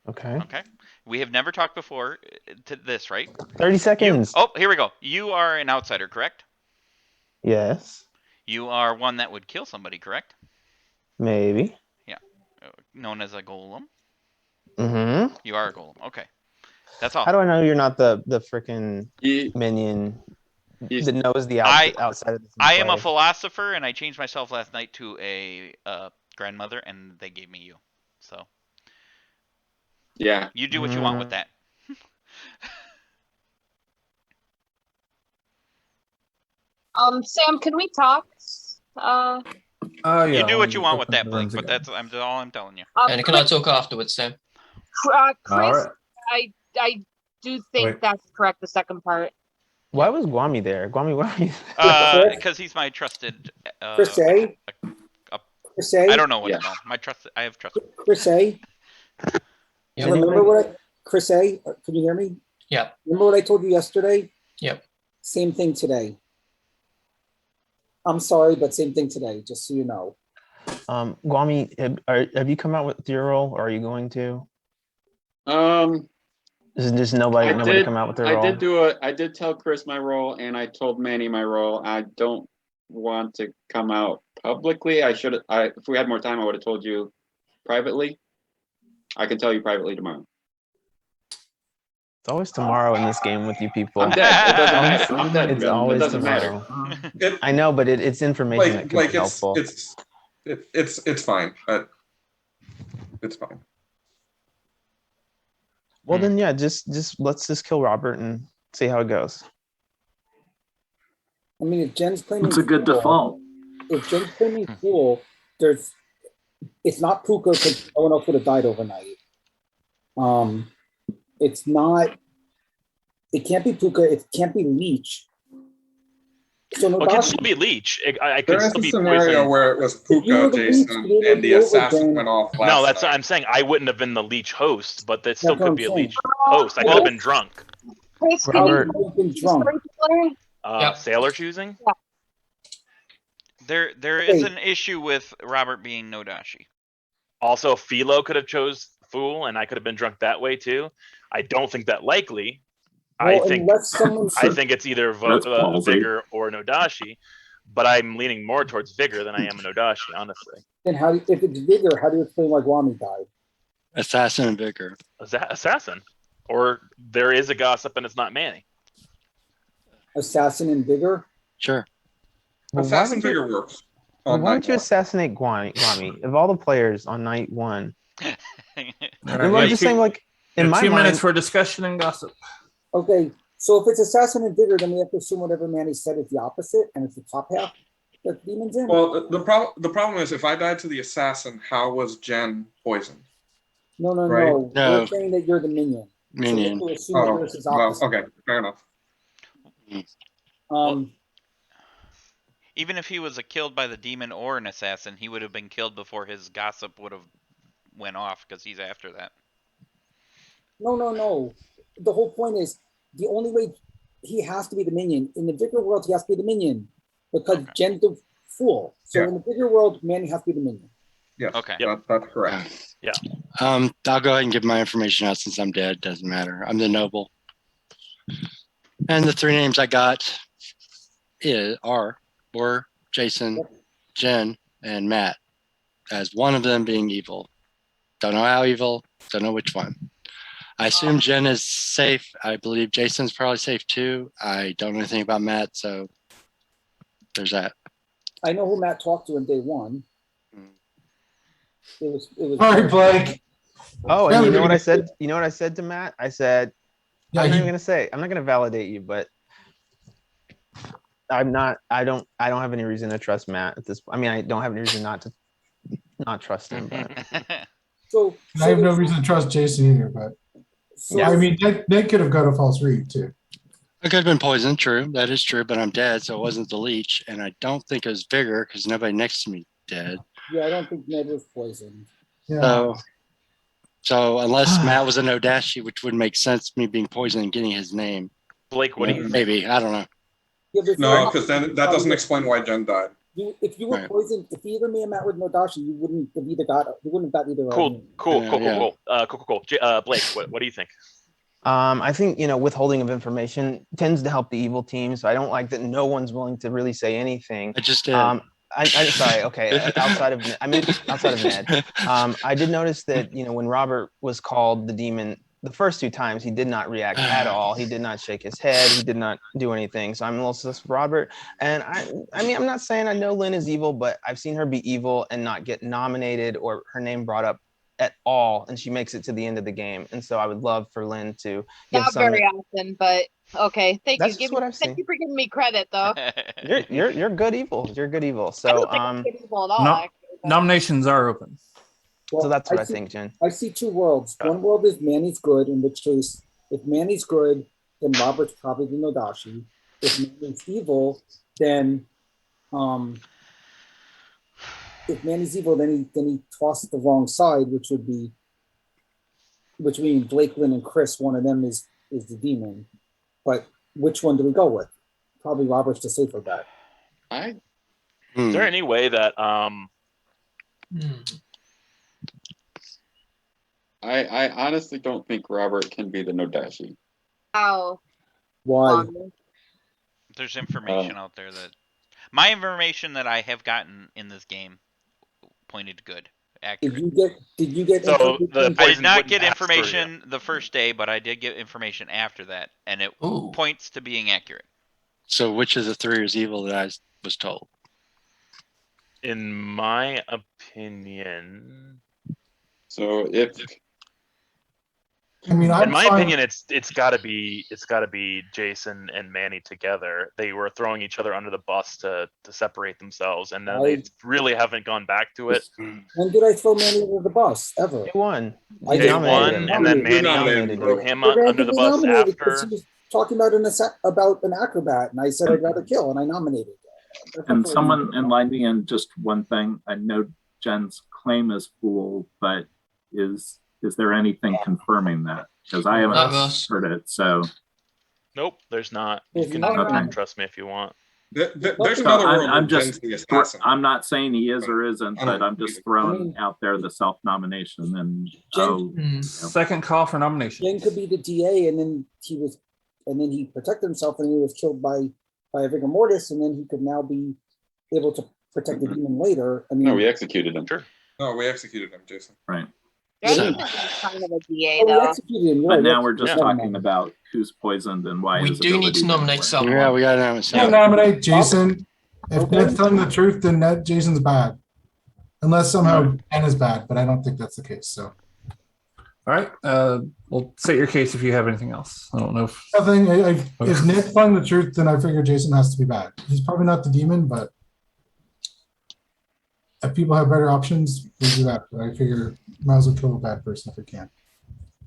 Okay. Okay. We have never talked before to this, right? 30 seconds. Oh, here we go. You are an outsider, correct? Yes. You are one that would kill somebody, correct? Maybe. Yeah. Known as a golem. Mm-hmm. You are a golem. Okay. That's all. How do I know you're not the freaking minion that knows the outside of this? I am a philosopher, and I changed myself last night to a grandmother, and they gave me you. So. Yeah. You do what you want with that. Sam, can we talk? Yeah. You do what you want with that, Blake, but that's all I'm telling you. And can I talk afterwards, Sam? Chris, All right. I do think that's correct, the second part. Why was Guami there? Guami, why? Because he's my trusted. Chris A. Chris A. I don't know what to call him. I have trust. Chris A. Remember what Chris A. Can you hear me? Yeah. Remember what I told you yesterday? Yep. Same thing today. I'm sorry, but same thing today, just so you know. Guami, have you come out with your role, or are you going to? There's nobody come out with their role? I did tell Chris my role, and I told Manny my role. I don't want to come out publicly. If we had more time, I would have told you privately. I can tell you privately tomorrow. It's always tomorrow in this game with you people. I'm dead. It doesn't matter. I'm dead. It's Ben. It always doesn't matter. tomorrow. I know, but it's information that could be helpful. It's fine. It's fine. Well, then, yeah, just let's just kill Robert and see how it goes. I mean, if Jen's claiming It's a good default. If Jen's claiming fool, it's not Puka because no one else would have died overnight. It's not. It can't be Puka. It can't be Leech. So Well, it could still be Leech. I could There is still a be scenario poison. where it was If you were Puka, the Jason, Leech, and the assassin went off last No, that's night. what I'm saying. I wouldn't have been the Leech host, but that still That's what could I'm be a saying. Leech host. I could have been drunk. Chris, can Robert. You've been drunk. Storyteller? Sailor choosing? There is an issue with Robert being Nodashi. Also, Philo could have chose Fool, and I could have been drunk that way too. I don't think that likely. I Well, think unless someone I think it's either That's ballsy. Vigor or Nodashi, but I'm leaning more towards Vigor than I am Nodashi, honestly. then if it's Vigor, how do you explain why Guami died? Assassin and Vigor. Assassin. Or there is a gossip and it's not Manny. Assassin and Vigor? Sure. Well, Assassin figure works. Why on don't night you one. assassinate Guami? Of all the players on night one, All and right, I'm yeah, just two- saying, like in yeah, my 2 mind, minutes for discussion and gossip. Okay, so if it's Assassin and Vigor, then we have to assume whatever Manny said is the opposite, and it's the top half that the demon's in. Well, the problem is if I died to the assassin, how was Jen poisoned? No. Right. No. We're saying that you're the minion. Minion. So we have to assume that yours is opposite. Okay, fair enough. Even if he was killed by the demon or an assassin, he would have been killed before his gossip would have went off because he's after that. No. The whole point is the only way he has to be the minion. In the Vigor world, he has to be the minion because Jen's the fool. So in the Vigor world, Manny has to be the minion. Yes. Okay. That's correct. Yeah. I'll go ahead and give my information out since I'm dead. Doesn't matter. I'm the noble. And the three names I got were Jason, Jen, and Matt, as one of them being evil. Don't know how evil, don't know which one. I assume Jen is safe. I believe Jason's probably safe too. I don't know anything about Matt, so there's that. I know who Matt talked to in day one. It was. All right, Blake. Oh, and you know what I said? You know what I said to Matt? I said, Yeah, I'm not he- even gonna say. I'm not gonna validate you, but I'm not. I don't have any reason to trust Matt at this. I mean, I don't have any reason not trust him. But So I have no reason to trust Jason either, but I mean, Ned could have got a false read too. I could have been poisoned, true. That is true, but I'm dead, so it wasn't the leech. And I don't think it was Vigor because nobody next to me dead. Yeah, I don't think Ned was poisoned. Yeah. So unless Matt was a Nodashi, which would make sense, me being poisoned and getting his name. Blake, what do you think? Maybe, I don't know. Yeah, but No, because then that doesn't explain why Jen died. If you were Right. poisoned, if either me and Matt were Nodashi, you wouldn't have either got. You wouldn't have got either. Cool. of them. Blake, what do you think? I think withholding of information tends to help the evil team. So I don't like that no one's willing to really say anything. I just did. I'm sorry. Okay, outside of Ned, I did notice that when Robert was called the demon the first two times, he did not react at all. He did not shake his head. He did not do anything. So I'm a little sus with Robert. And I mean, I'm not saying I know Lynn is evil, but I've seen her be evil and not get nominated or her name brought up at all, and she makes it to the end of the game. And so I would love for Lynn to give Not some. very often, but okay. Thank That's you. just what I've Thank seen. you for giving me credit, though. You're good evil. You're good evil. I So don't think I'm good evil at all. No, actually, but- nominations are open. Well, so that's what I see- think, Jen. I see two worlds. One world is Manny's good, in which case, if Manny's good, then Robert's probably the Nodashi. If Manny's evil, then if Manny's evil, then he tossed the wrong side, which means Blake, Lynn, and Chris. One of them is the demon. But which one do we go with? Probably Robert's the safer bet. Is there any way that I honestly don't think Robert can be the Nodashi. How? Why? There's information out there that my information that I have gotten in this game pointed good. accurate. Did you get So the information? I did poison not wouldn't get pass through you. information the first day, but I did get information after that, and it Ooh. points to being accurate. So which of the three is evil that I was told? In my opinion, So if I mean, I'm in my fine. opinion, it's got to be Jason and Manny together. They were throwing each other under the bus to separate themselves, and then they really haven't gone back to it. When did I throw Manny under the bus? Ever? They won. I They did. won, and then You Manny nominated threw him. him We're gonna under the be bus nominated because after. he was talking about an acrobat, and I said I'd rather kill, and I nominated. And someone enlighten me in just one thing. I know Jen's claim is fool, but is there anything confirming that? Because I haven't Not Ross. heard it. So Nope, there's not. You There's can nothing. trust me if you want. There's so another world I'm where just Jen's the assassin. I'm not saying he is or isn't, I but don't I'm just believe I throwing mean- out there the self-nomination and Jen- Second call for nomination. Jen could be the DA, and then he protected himself, and he was killed by a vigor mortis, and then he could now be able to protect the demon later. I mean, no, we executed him. Sure. No, we executed him, Jason. right. Jason's kind of a DA oh, we though. executed him. You're But right, now we we're just executed him. talking about who's poisoned and why. We his do need to abilities nominate work. someone. Yeah, we got to know. I nominate Jason. If Okay. Ned's telling the truth, then Jason's bad. Unless somehow Jen is bad, but I don't think that's the case. So All right. Well, state your case if you have anything else. I don't know if nothing. If Ned's telling the truth, then I figure Jason has to be bad. He's probably not the demon, but if people have better options, we do that. But I figure might as well kill a bad person if we can.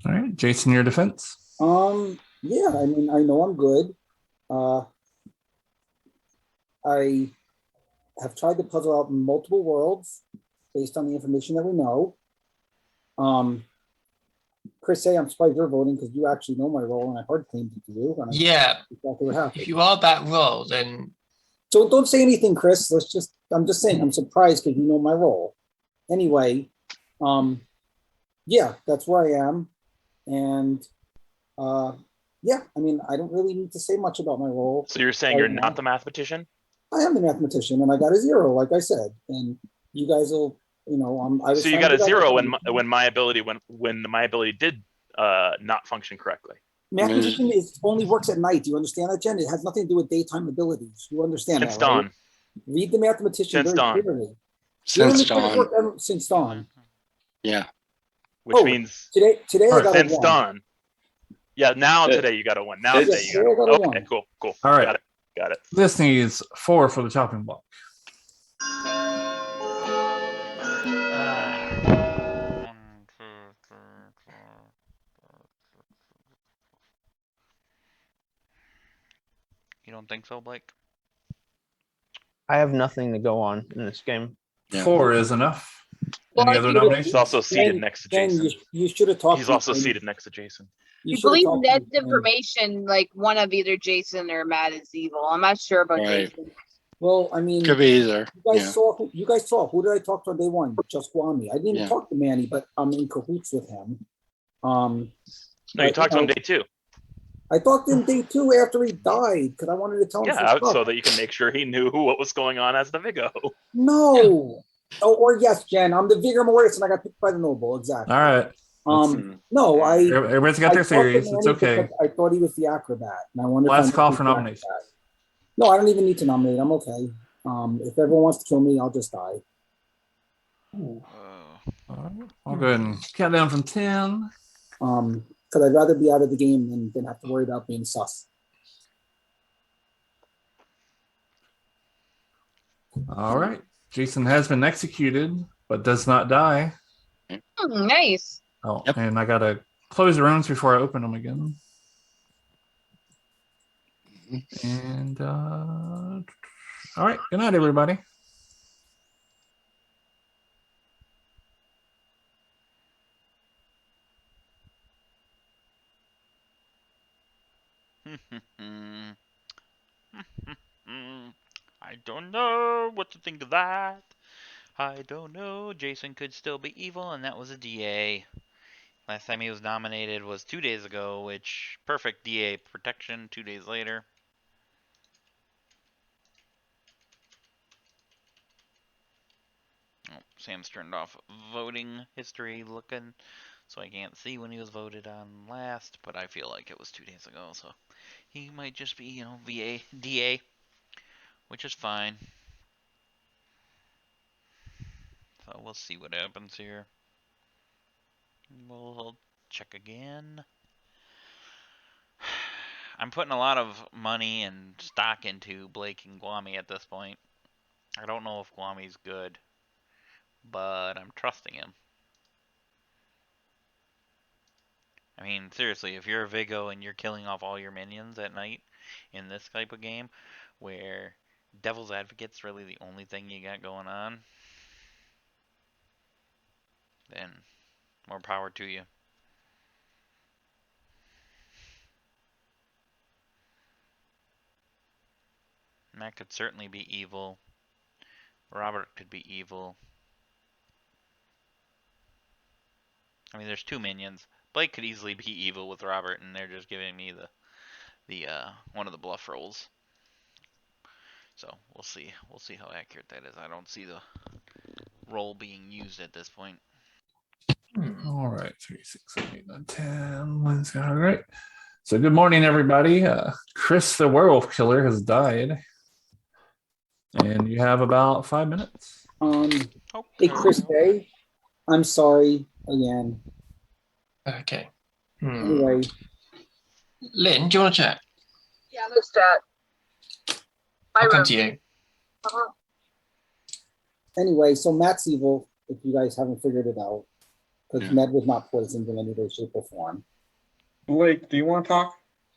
All right, Jason, your defense. Yeah, I mean, I know I'm good. I have tried to puzzle out multiple worlds based on the information that we know. Chris, say I'm surprised you're voting because you actually know my role and I hard claimed it to you. And I Yeah. exactly what happened. If you are that role, then So don't say anything, Chris. I'm just saying I'm surprised because you know my role. Anyway, yeah, that's where I am. And yeah, I mean, I don't really need to say much about my role. So you're saying you're not the mathematician? I am the mathematician and I got a 0, like I said. And you guys will, I was So you trying got to a do that. 0 when my ability did not function correctly. Mathematician only works at night. Do you understand that, Jen? It has nothing to do with daytime abilities. You understand Since that, right? dawn. Read the mathematician Since very dawn. clearly. Since dawn. Since dawn. Yeah. Which means today I got since a 1. dawn. Yeah, now today you got a 1. Now today you got a 1. Okay, cool. All right. Got it. This needs 4 for the chopping block. You don't think so, Blake? I have nothing to go on in this game. 4 is enough. Any other nominations? He's also seated next to Jason. You should have talked. He's also seated next to Jason. You believe Ned's information, like one of either Jason or Matt is evil. I'm not sure about Jason. Well, I mean, Could be either. You guys saw. Who did I talk to on day 1? Just Kwame. I didn't even talk to Manny, but I'm in cahoots with him. No, you talked to him day 2. I talked to him day 2 after he died because I wanted to tell him. Yeah, so that you can make sure he knew what was going on as the Vigo. No. Oh, or yes, Jen. I'm the vigor mortis, and I got picked by the noble. Exactly. All right. No, Everybody's got their theories. It's okay. I thought he was the acrobat, and I wanted. Last call for nomination. No, I don't even need to nominate. I'm okay. If everyone wants to kill me, I'll just die. I'll go ahead and count down from 10. Because I'd rather be out of the game than have to worry about being sus. All right. Jason has been executed, but does not die. Nice. Oh, and I gotta close the rooms before I open them again. And all right. Good night, everybody. I don't know what to think of that. I don't know. Jason could still be evil, and that was a DA. Last time he was nominated was 2 days ago, which perfect DA protection 2 days later. Oh, Sam's turned off voting history looking, so I can't see when he was voted on last, but I feel like it was 2 days ago, so he might just be, VA, DA, which is fine. So we'll see what happens here. We'll check again. I'm putting a lot of money and stock into Blake and Guami at this point. I don't know if Guami's good, but I'm trusting him. I mean, seriously, if you're a Vigo and you're killing off all your minions at night in this type of game, where Devil's Advocate's really the only thing you got going on, then more power to you. Matt could certainly be evil. Robert could be evil. I mean, there's 2 minions. Blake could easily be evil with Robert, and they're just giving me the one of the bluff rolls. So we'll see. We'll see how accurate that is. I don't see the roll being used at this point. All right, 3, 6, 7, 8, 9, 10. All right. So good morning, everybody. Chris the werewolf killer has died, and you have about 5 minutes. Hey, Chris Day, I'm sorry again. Okay. Anyway, Lynn, do you want to chat? Yeah, let's chat. I'll come to you. Anyway, so Matt's evil, if you guys haven't figured it out, because Ned was not poisoned in any way, shape, or form. Blake, do you want to talk?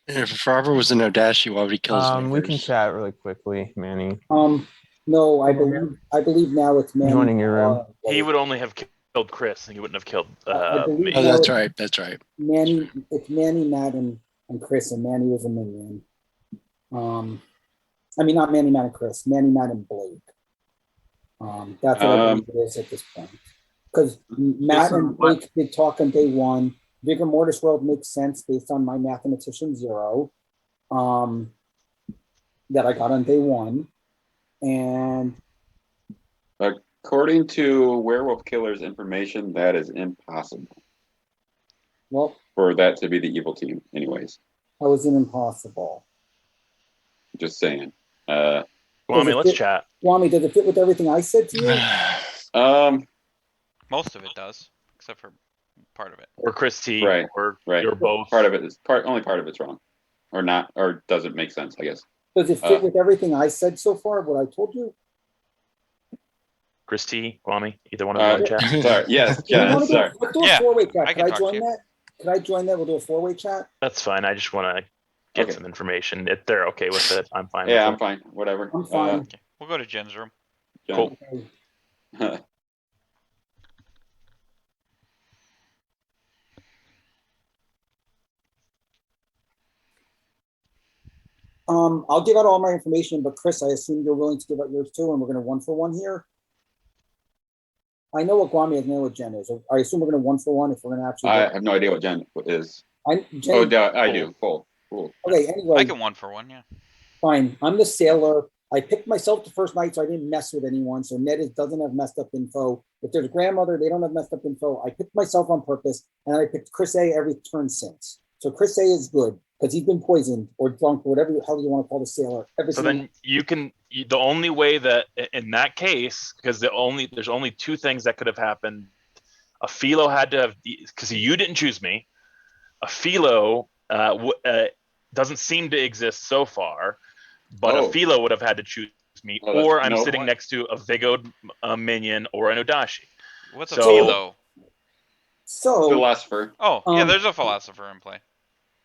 If Robert was an Odashi, why would he kill his neighbors? We can chat really quickly, Manny. No, I believe now it's Manny. Joining your room. He would only have killed Chris, and he wouldn't have killed me. Oh, that's right. That's right. Manny, it's Manny, Matt, and Chris, and Manny was a minion. I mean, not Manny, Matt, and Chris. Manny, Matt, and Blake. That's what I believe it is at this point. Because Matt and Blake did talk on day 1. Vigor Mortis World makes sense based on my mathematician 0 that I got on day 1. And according to Werewolf Killer's information, that is impossible. Well, for that to be the evil team, anyways. How is it impossible? Just saying. Guami, let's chat. Guami, does it fit with everything I said to you? Most of it does, except for part of it. Or Chris T. Right. Or right. you're both. Part of it is only part of it's wrong, or not, or doesn't make sense. I guess. Does it fit with everything I said so far? What I told you? Chris T. Guami, either one of them in chat. Sorry. Yes. Yeah. Sorry. Let's do a 4-way chat. Can I talk join to you. that? Can I join that? We'll do a 4-way chat. That's fine. I just want to get some information. If they're okay with it, I'm fine. Yeah, with I'm fine. Whatever. I'm fine. Okay. We'll go to Jen's room. Cool. I'll give out all my information, but Chris, I assume you're willing to give out yours too, and we're going to 1-for-1 here. I know what Guami is, I know what Jen is. I assume we're going to 1-for-1 if we're going to actually. I have no idea what Jen is. Jen, I do. Cool. Okay. Anyway, I can 1-for-1. Yeah. Fine. I'm the sailor. I picked myself the first night, so I didn't mess with anyone. So Ned doesn't have messed up info. If there's a grandmother, they don't have messed up info. I picked myself on purpose, and I picked Chris A every turn since. So Chris A is good because he's been poisoned or drunk or whatever the hell you want to call the sailor. So then you can. The only way that in that case, because there's only 2 things that could have happened. A Philo had to have, because you didn't choose me. A Philo doesn't seem to exist so far. But a Philo would have had to choose me, or I'm sitting next to a Vigoed minion or an Odashi. What's a Philo? So philosopher. Oh, yeah, there's a philosopher in play.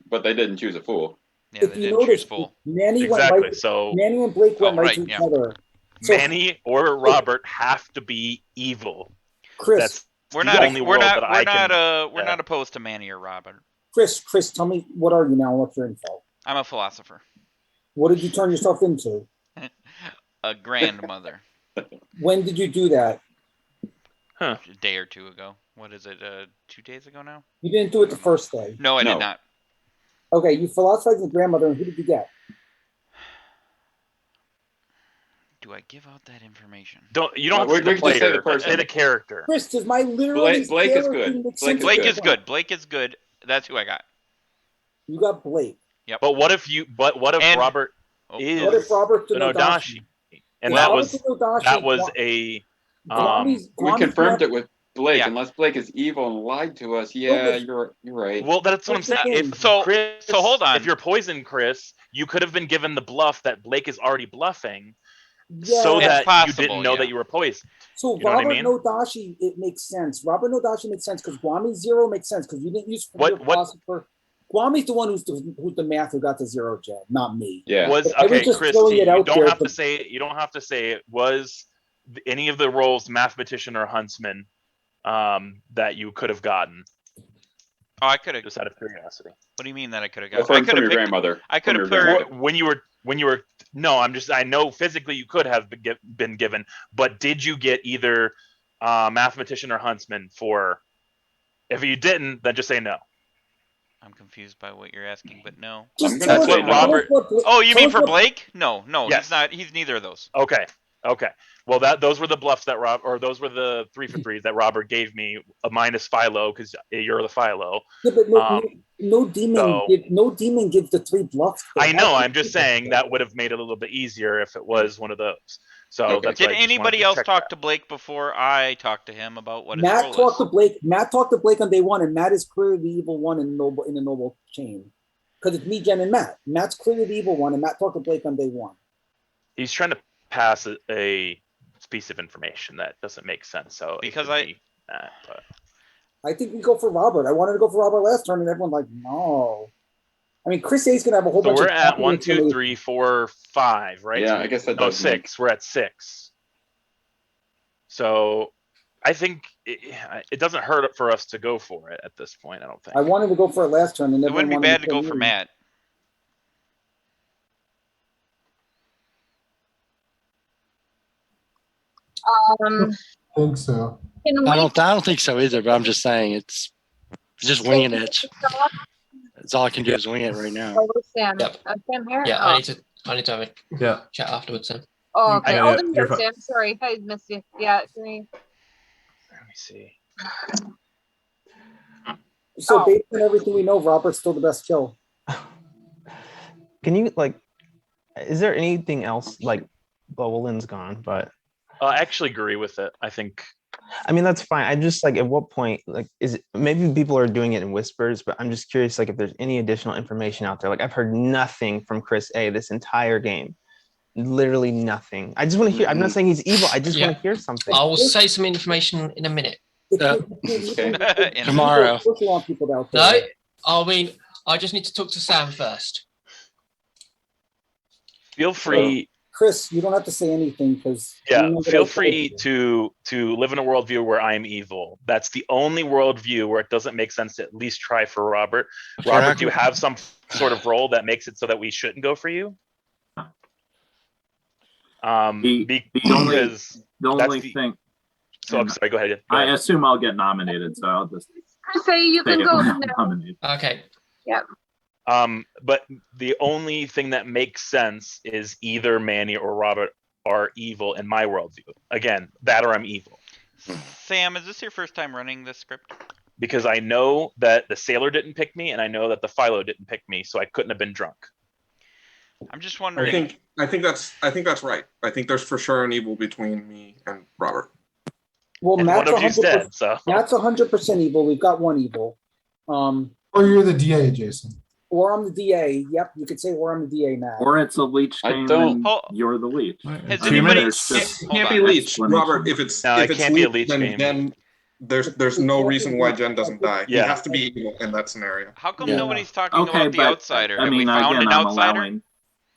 But they didn't choose a fool. Yeah, they didn't choose fool. Manny exactly. So Manny and Blake went right to each other. So, Manny or Robert have to be evil. Chris, we're not opposed to Manny or Robert. Chris, tell me, what are you now? What's your info? I'm a philosopher. What did you turn yourself into? A grandmother. When did you do that? A day or 2 ago. What is it? 2 days ago now? You didn't do it the first day. No, I did not. Okay, you philosophized with grandmother, and who did you get? do I give out that information? You don't We have to can just say player, the person. say the character. Chris, does my literally Blake is good. Blake is good. Blake is good. That's who I got. You got Blake. Yep. But what if And- Robert is What if Robert's an Odashi? And Well, that was a we confirmed not- it with Blake. Yeah. Unless Blake is evil and lied to us. Yeah, you're right. well, that's what I'm That's the saying. thing. If So hold on. If you're poisoned, Chris, you could have been given the bluff that Blake is already bluffing, Yeah. so It's that you possible, didn't know yeah. that you were poisoned. So You know what I Robert mean? Nodashi, it makes sense. Robert Nodashi makes sense because Guami's 0 makes sense because you didn't use What- your philosopher. Guami's the one who's the math who got the 0, Jed, not me. Yeah. I was Okay, just Chris? throwing You it out don't there have to- to say. You don't have to say it was any of the roles, mathematician or huntsman, that you could have gotten. Oh, I could have. Just out of curiosity. What do you mean that I could have Well, got? I from could your have picked. grandmother. I could have From your put. grandmother. When you were no, I know physically you could have been given, but did you get either mathematician or huntsman for? If you didn't, then just say no. I'm confused by what you're asking, but no. Just I'm tell gonna us say what no. Robert- Oh, you tell mean us for what- Blake? No, Yes. he's not. He's neither of those. Okay. Well, those were the bluffs that those were the 3 for 3s that Robert gave me, a minus Philo because you're the Philo. Yeah, but no demon. so- No demon gives the 3 bluffs. I know. I'm just saying that would have made it a little bit easier if it was one of those. So Okay. that's Did why I just wanted anybody to else check talk that. to Blake before I talked to him about what his Matt role talked is? to Blake. Matt talked to Blake on day 1, and Matt is clearly the evil one in the noble chain. Because it's me, Jen, and Matt. Matt's clearly the evil one, and Matt talked to Blake on day 1. He's trying to pass a piece of information that doesn't make sense. So Because but I think we go for Robert. I wanted to go for Robert last turn, and everyone's like, no. I mean, Chris A's gonna have a whole so bunch we're of at 1, 2, information. 3, 4, 5, right? Yeah, So I guess that no does make- 6. We're at 6. So I think it doesn't hurt for us to go for it at this point. I don't think. I wanted to go for it last turn, and It everyone wouldn't be wanted bad to go kill for me. Matt. Um, I think so. can I we don't think so either, but I'm just saying it's just winging it. That's all I can do is wing it right now. Oh, where's Sam? Yep. Sam here? Yeah, Oh. I need to have a Yeah. chat afterwards then. Oh, okay. Yeah, Oh, yeah, then you're go, fine. Sam. Sorry, I missed you. Yeah, can we? Let me see. So Oh. based on everything we know, Robert's still the best kill. Can you is there anything else Bowelin's gone, but I actually agree with it. I think I mean that's fine. I just at what point is it maybe people are doing it in whispers, but I'm just curious if there's any additional information out there. I've heard nothing from Chris A this entire game. Literally nothing. I just want to hear. I'm not saying he's evil. I just want to hear something. I will say some information in a minute. Tomorrow. Of course you want people out No, there. I mean, I just need to talk to Sam first. feel free. Chris, you don't have to say anything because Feel free to live in a worldview where I am evil. That's the only worldview where it doesn't make sense to at least try for Robert. Robert, do you have some sort of role that makes it so that we shouldn't go for you? Because The only thing. So I'm sorry. Go ahead. I assume I'll get nominated, so I'll just Say you say can it go when I'm now. nominated. Okay. Yep. But the only thing that makes sense is either Manny or Robert are evil in my worldview. Again, that or I'm evil. Sam, is this your first time running this script? Because I know that the sailor didn't pick me, and I know that the Philo didn't pick me, so I couldn't have been drunk. I'm just wondering. I think that's right. I think there's for sure an evil between me and Robert. Well, And Matt's one of you's 100%, dead, so Matt's 100% evil. We've got one evil. Or you're the DA, Jason. Or I'm the DA. Yep, you could say or I'm the DA, Matt. Or it's a leech I game don't- and you're the leech. Has I mean, anybody- there's just It can't be Hold on. leech, explanation. Robert. If it's No, if it it's can't be a leech, leech then game. there's no reason why Jen doesn't die. He Yeah. has to be evil in that scenario. How come Yeah. nobody's talking Okay, about the but outsider? I Have we mean, found again, an I'm outsider? allowing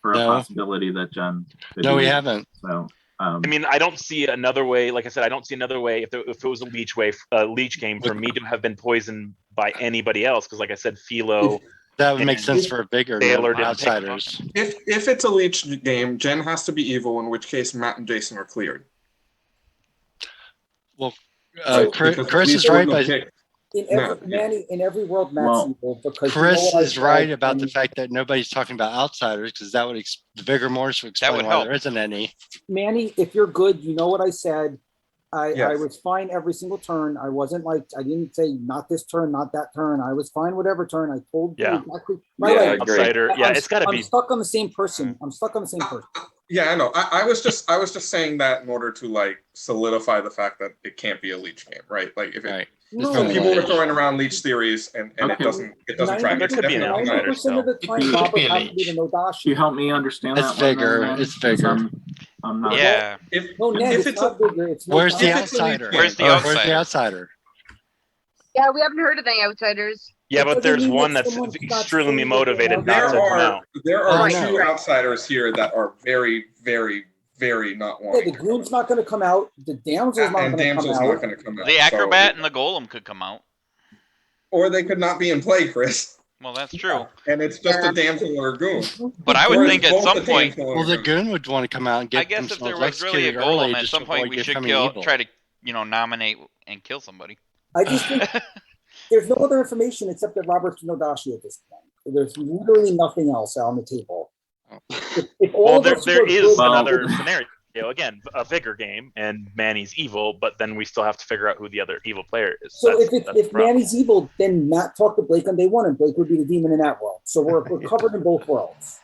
for a No. possibility that Jen. could No, be we evil. haven't. So, I mean, I don't see another way. Like I said, I don't see another way if it was a leech game for me to have been poisoned by anybody else. Because, like I said, Philo. That would make And sense for bigger Taylor didn't outsiders. If it's a leech game, Jen has to be evil, in which case Matt and Jason are cleared. Well, Right, Chris because is we right wouldn't by have picked In every Manny, in every world, Matt's Well, evil because Chris you know what I is right said, about the and fact that nobody's talking about outsiders because that would the vigor mortis would explain would why help. there isn't any. Manny, if you're good, you know what I said. I Yes. was fine every single turn. I wasn't like I didn't say not this turn, not that turn. I was fine whatever turn. I told Yeah. you exactly. Yeah, By the way, I agree. Outsider. Yeah, I'm, it's got to I'm be. stuck on the same person. I'm stuck on the same person. Yeah, I know. I was just saying that in order to like solidify the fact that it can't be a leech game, right? Like if it, Right. No, so people were Right. throwing around leech theories and it Okay. doesn't track. There It's could be an definitely not. outsider 90% of the If time, you- Robert Be a has to be the leech. Do you Nodashi. help me understand It's that one? vigor. Then, It's 'Cause vigor. I'm not. Yeah. No, Ned, if it's it's not bigger. It's Where's the If it's a leech outsider? game. Where's the Where's outsider? the outsider? Yeah, we haven't heard of any outsiders. Yeah, It but doesn't there's mean one that that's someone's not extremely saying that motivated they're not There to come are out. there Oh, two no. outsiders here that are very, very, very not Yeah, wanting the to come goon's not going to come out. The damsel's out. not And going to come Damsel's out. not going to come out. The so- acrobat and the golem could come out. or they could not be in play, Chris. Well, that's true. And it's just a damsel or a goon. But I Or would it's think at both some a point, damsel or Well, a the goon would want to come out and I get guess if there themselves was really a executed early golem, at just some to point avoid we should becoming kill, evil. try to, nominate and kill somebody. I just think there's no other information except that Robert's Nodashi at this point. There's literally nothing else on the table. If all Well, of there, us there were is good, another scenario. Again, a vigor game, and Manny's evil, but then we still have to figure out who the other evil player is. So That's if the problem. Manny's evil, then Matt talked to Blake on day one, and Blake would be the demon in that world. So we're covered in both worlds.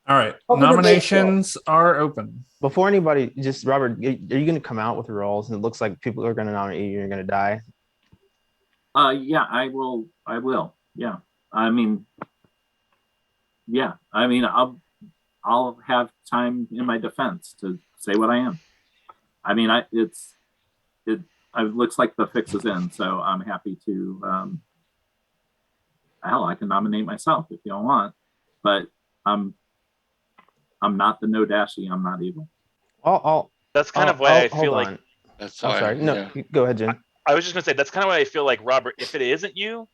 All right. Covered in both Nominations are open. Before anybody, just Robert, are you going to come out with roles? And it looks like people are going to nominate you. You're going to die. Yeah, I will. Yeah. I mean, I'll have time in my defense to say what I am. I mean, it looks like the fix is in, so I'm happy to. Hell, I can nominate myself if you don't want, but I'm not the Nodashi. I'm not evil. That's kind of why I feel hold like. on. That's I'm why, sorry. No, go ahead, Jen. I was just gonna say that's kind of why I feel like Robert. If it isn't you,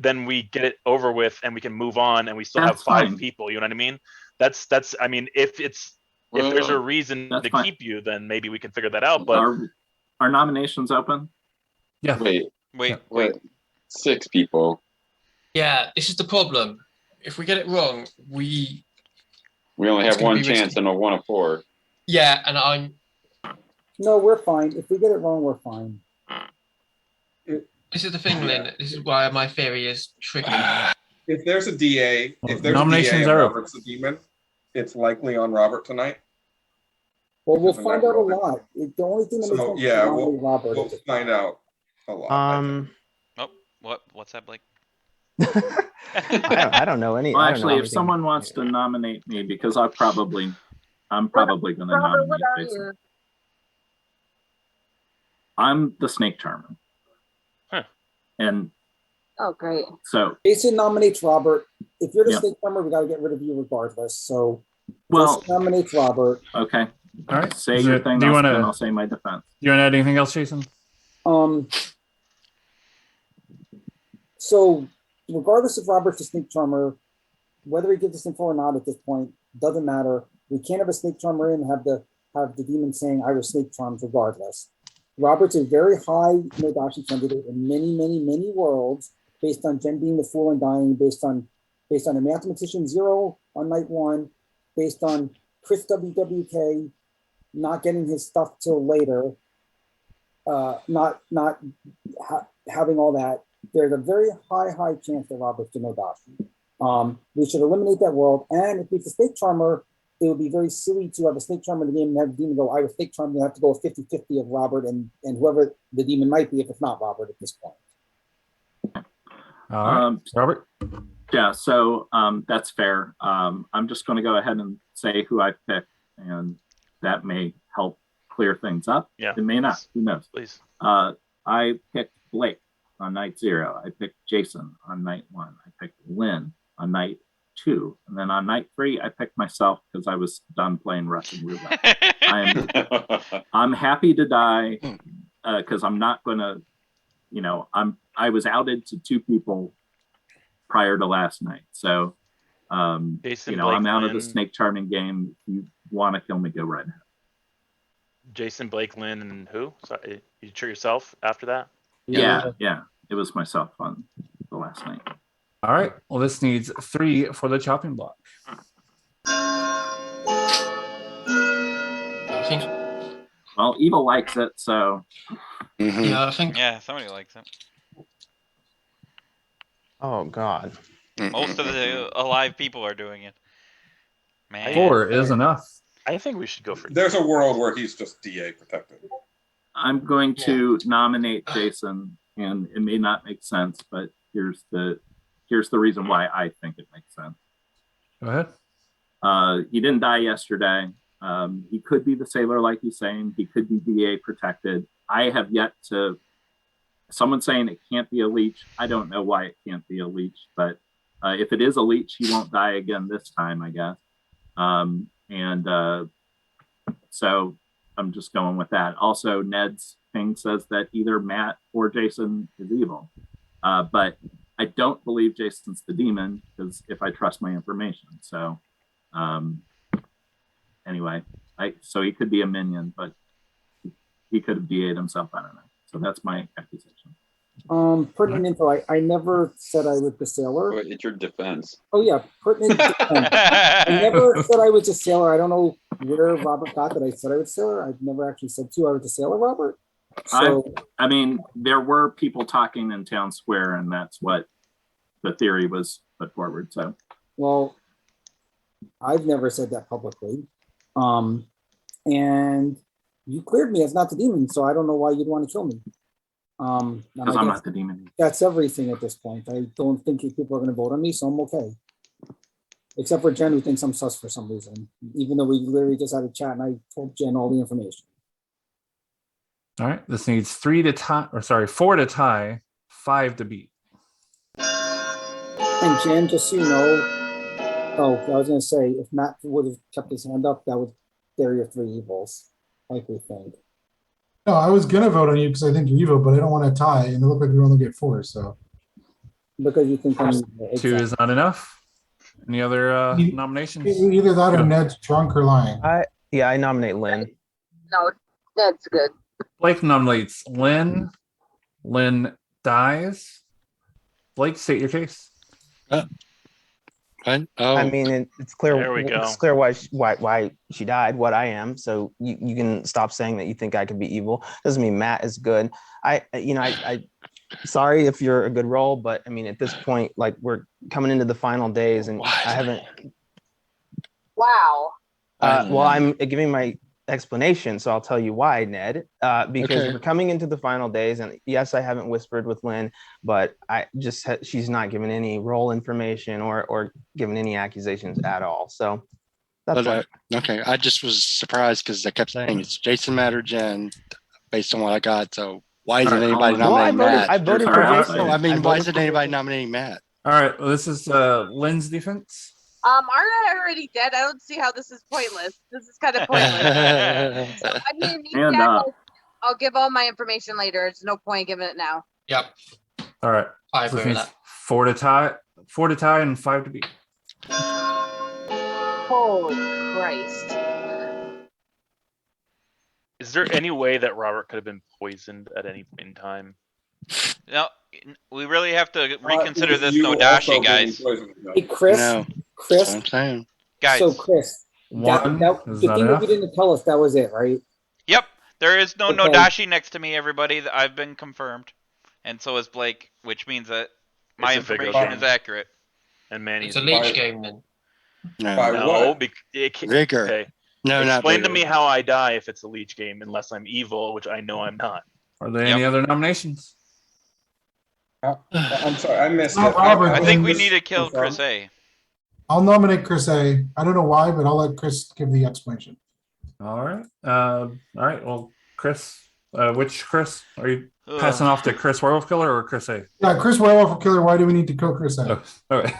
then we get it over with and we can move on, and we still have That's 5 fine. people. You know what I mean? That's. I mean, if there's a reason That's to fine. keep you, then maybe we can figure that out. But Are nominations open? Yeah. Wait. 6 people. Yeah, this is the problem. If we get it wrong, We only It's have gonna one be chance risky. in a 1 of 4. yeah, and I'm. No, we're fine. If we get it wrong, we're fine. This is the thing, Lynn. This is why my theory is tricky. If there's a DA, Well, if there's nominations a DA and are open. Robert's the demon, it's likely on Robert tonight. Well, we'll Isn't find that out a right? lot. The only thing that makes So sense yeah, is nominate Robert. we'll find out a lot. I think. Oh, what's that, Blake? I don't know any. Well, I don't know actually, if anything. someone wants to nominate me, because I'm probably going to Robert, nominate what are Jason. you? I'm the snake charmer. Huh. And Oh, great. so, Jason nominates Robert. If you're the Yeah. snake farmer, we got to get rid of you regardless. So well, Jason nominates Robert. okay. All right. Say Is your it- thing, do you then wanna- I'll say my defense. Do you want to add anything else, Jason? So regardless if Robert's a snake charmer, whether he gives us info or not at this point, doesn't matter. We can't have a snake charmer in and have the demon saying I was snake charmed regardless. Robert's a very high Nodashi candidate in many, many, many worlds, based on Jen being the fool and dying, based on a mathematician 0 on night 1, based on Chris WWK not getting his stuff till later, having all that. There's a very high chance that Robert's a Nodashi. We should eliminate that world. And if it's a snake charmer, it would be very silly to have a snake charmer in the game and have the demon go, I was snake charmed, and have to go a 50-50 of Robert and whoever the demon might be if it's not Robert at this point. All right. Robert? Yeah, so that's fair. I'm just going to go ahead and say who I picked, and that may help clear things up. Yeah, it may not. Who knows? Please. I picked Blake on night 0. I picked Jason on night 1. I picked Lynn on night 2, and then on night 3, I picked myself because I was done playing Russian roulette. I'm happy to die because I'm not going to, I was outed to 2 people prior to last night. So, Jason, I'm Blake, out of the Lynn. snake charming game. If you want to kill me, go right ahead. Jason, Blake, Lynn, and who? Sorry, you trigger yourself after that? Yeah. it was myself on the last night. All right. Well, this needs 3 for the chopping block. I think. Well, Evil likes it, so. Yeah, I think. Yeah, somebody likes it. Oh God. Most of the alive people are doing it. Man. 4 is enough. I think we should go for. There's a world where he's just DA protected. I'm going to nominate Jason, and it may not make sense, but here's the reason why I think it makes sense. Go ahead. He didn't die yesterday. He could be the sailor, like he's saying. He could be DA protected. I have yet to. Someone's saying it can't be a leech. I don't know why it can't be a leech, but if it is a leech, he won't die again this time, I guess. So I'm just going with that. Also, Ned's thing says that either Matt or Jason is evil, but I don't believe Jason's the demon because if I trust my information. So anyway, so he could be a minion, but he could have DA'd himself. I don't know. So that's my accusation. Pertinent info. I never said I was the sailor. But it's your defense. Oh yeah, pertinent defense. I never said I was a sailor. I don't know where Robert got that I said I was a sailor. I've never actually said to you I was a sailor, Robert. So I mean, there were people talking in town square, and that's what the theory was put forward. So, well, I've never said that publicly. And you cleared me as not the demon, so I don't know why you'd want to kill me. because I'm not the demon. That's everything at this point. I don't think people are going to vote on me, so I'm okay. Except for Jen, who thinks I'm sus for some reason, even though we literally just had a chat and I told Jen all the information. All right. This needs 4 to tie, 5 to beat. And Jen, just so you know, I was going to say, if Matt would have kept his hand up, that would bury your 3 evils, like we think. No, I was gonna vote on you because I think you're evil, but I don't want to tie, and it looked like we only get 4. So because you think I'm 2 is not enough. Any other nominations? Either that or Ned's drunk or lying. I nominate Lynn. No, that's good. Blake nominates Lynn. Lynn dies. Blake, state your case. What? Oh. I mean, it's clear. There we go. It's clear why she died. What I am. So you can stop saying that you think I could be evil. Doesn't mean Matt is good. I sorry if you're a good role, but I mean at this point, like we're coming into the final days, and I haven't. Wow. Well, I'm giving my explanation, so I'll tell you why, Ned. Because we're coming into the final days, and yes, I haven't whispered with Lynn, but she's not given any role information or given any accusations at all. So that's okay. I just was surprised because I kept saying it's Jason, Matt, or Jen, based on what I got. So why isn't anybody nominating Matt? I voted for Jason. I mean, why isn't anybody nominating Matt? All right. Well, this is Lynn's defense. Aren't I already dead? I don't see how this is pointless. This is kind of pointless. So, I mean, I'll give all my information later. There's no point giving it now. Yep. All right. I agree with that. 4 to tie, and 5 to beat. Holy Christ. Is there any way that Robert could have been poisoned at any point in time? No, we really have to reconsider this Nodashi, guys. Hey, Chris. No. Chris. That's what I'm saying. Guys. So, Chris, the thing that you didn't tell us, that was it, right? Yep. There is no Nodashi next to me, everybody. I've been confirmed. And so is Blake, which means that my information is accurate. And Manny. It's a leech game then. No. Vigor. Okay. No, not Explain to vigor. me how I die if it's a leech game, unless I'm evil, which I know I'm not. Are there any other nominations? I'm sorry, I missed No, it. Robert, I think we need to kill Chris A. I'll nominate Chris A. I don't know why, but I'll let Chris give the explanation. All right. Well, Chris, which Chris are you passing off to? Chris Werewolf Killer or Chris A? Yeah, Chris Werewolf Killer. Why do we need to kill Chris A? Okay.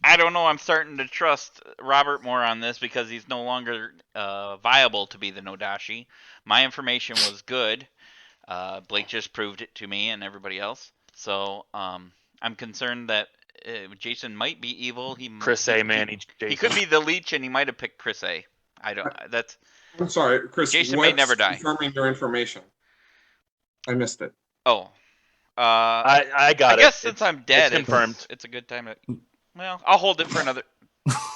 I don't know. I'm starting to trust Robert more on this because he's no longer viable to be the Nodashi. My information was good. Blake just proved it to me and everybody else. So I'm concerned that Jason might be evil. Chris A. Manny. He could be the leech, and he might have picked Chris A. I don't. That's. I'm sorry, Chris. Jason may never die. Confirming your information. I missed it. Oh, I got it. I guess since I'm dead, it's confirmed. It's a good time to. Well, I'll hold it for another.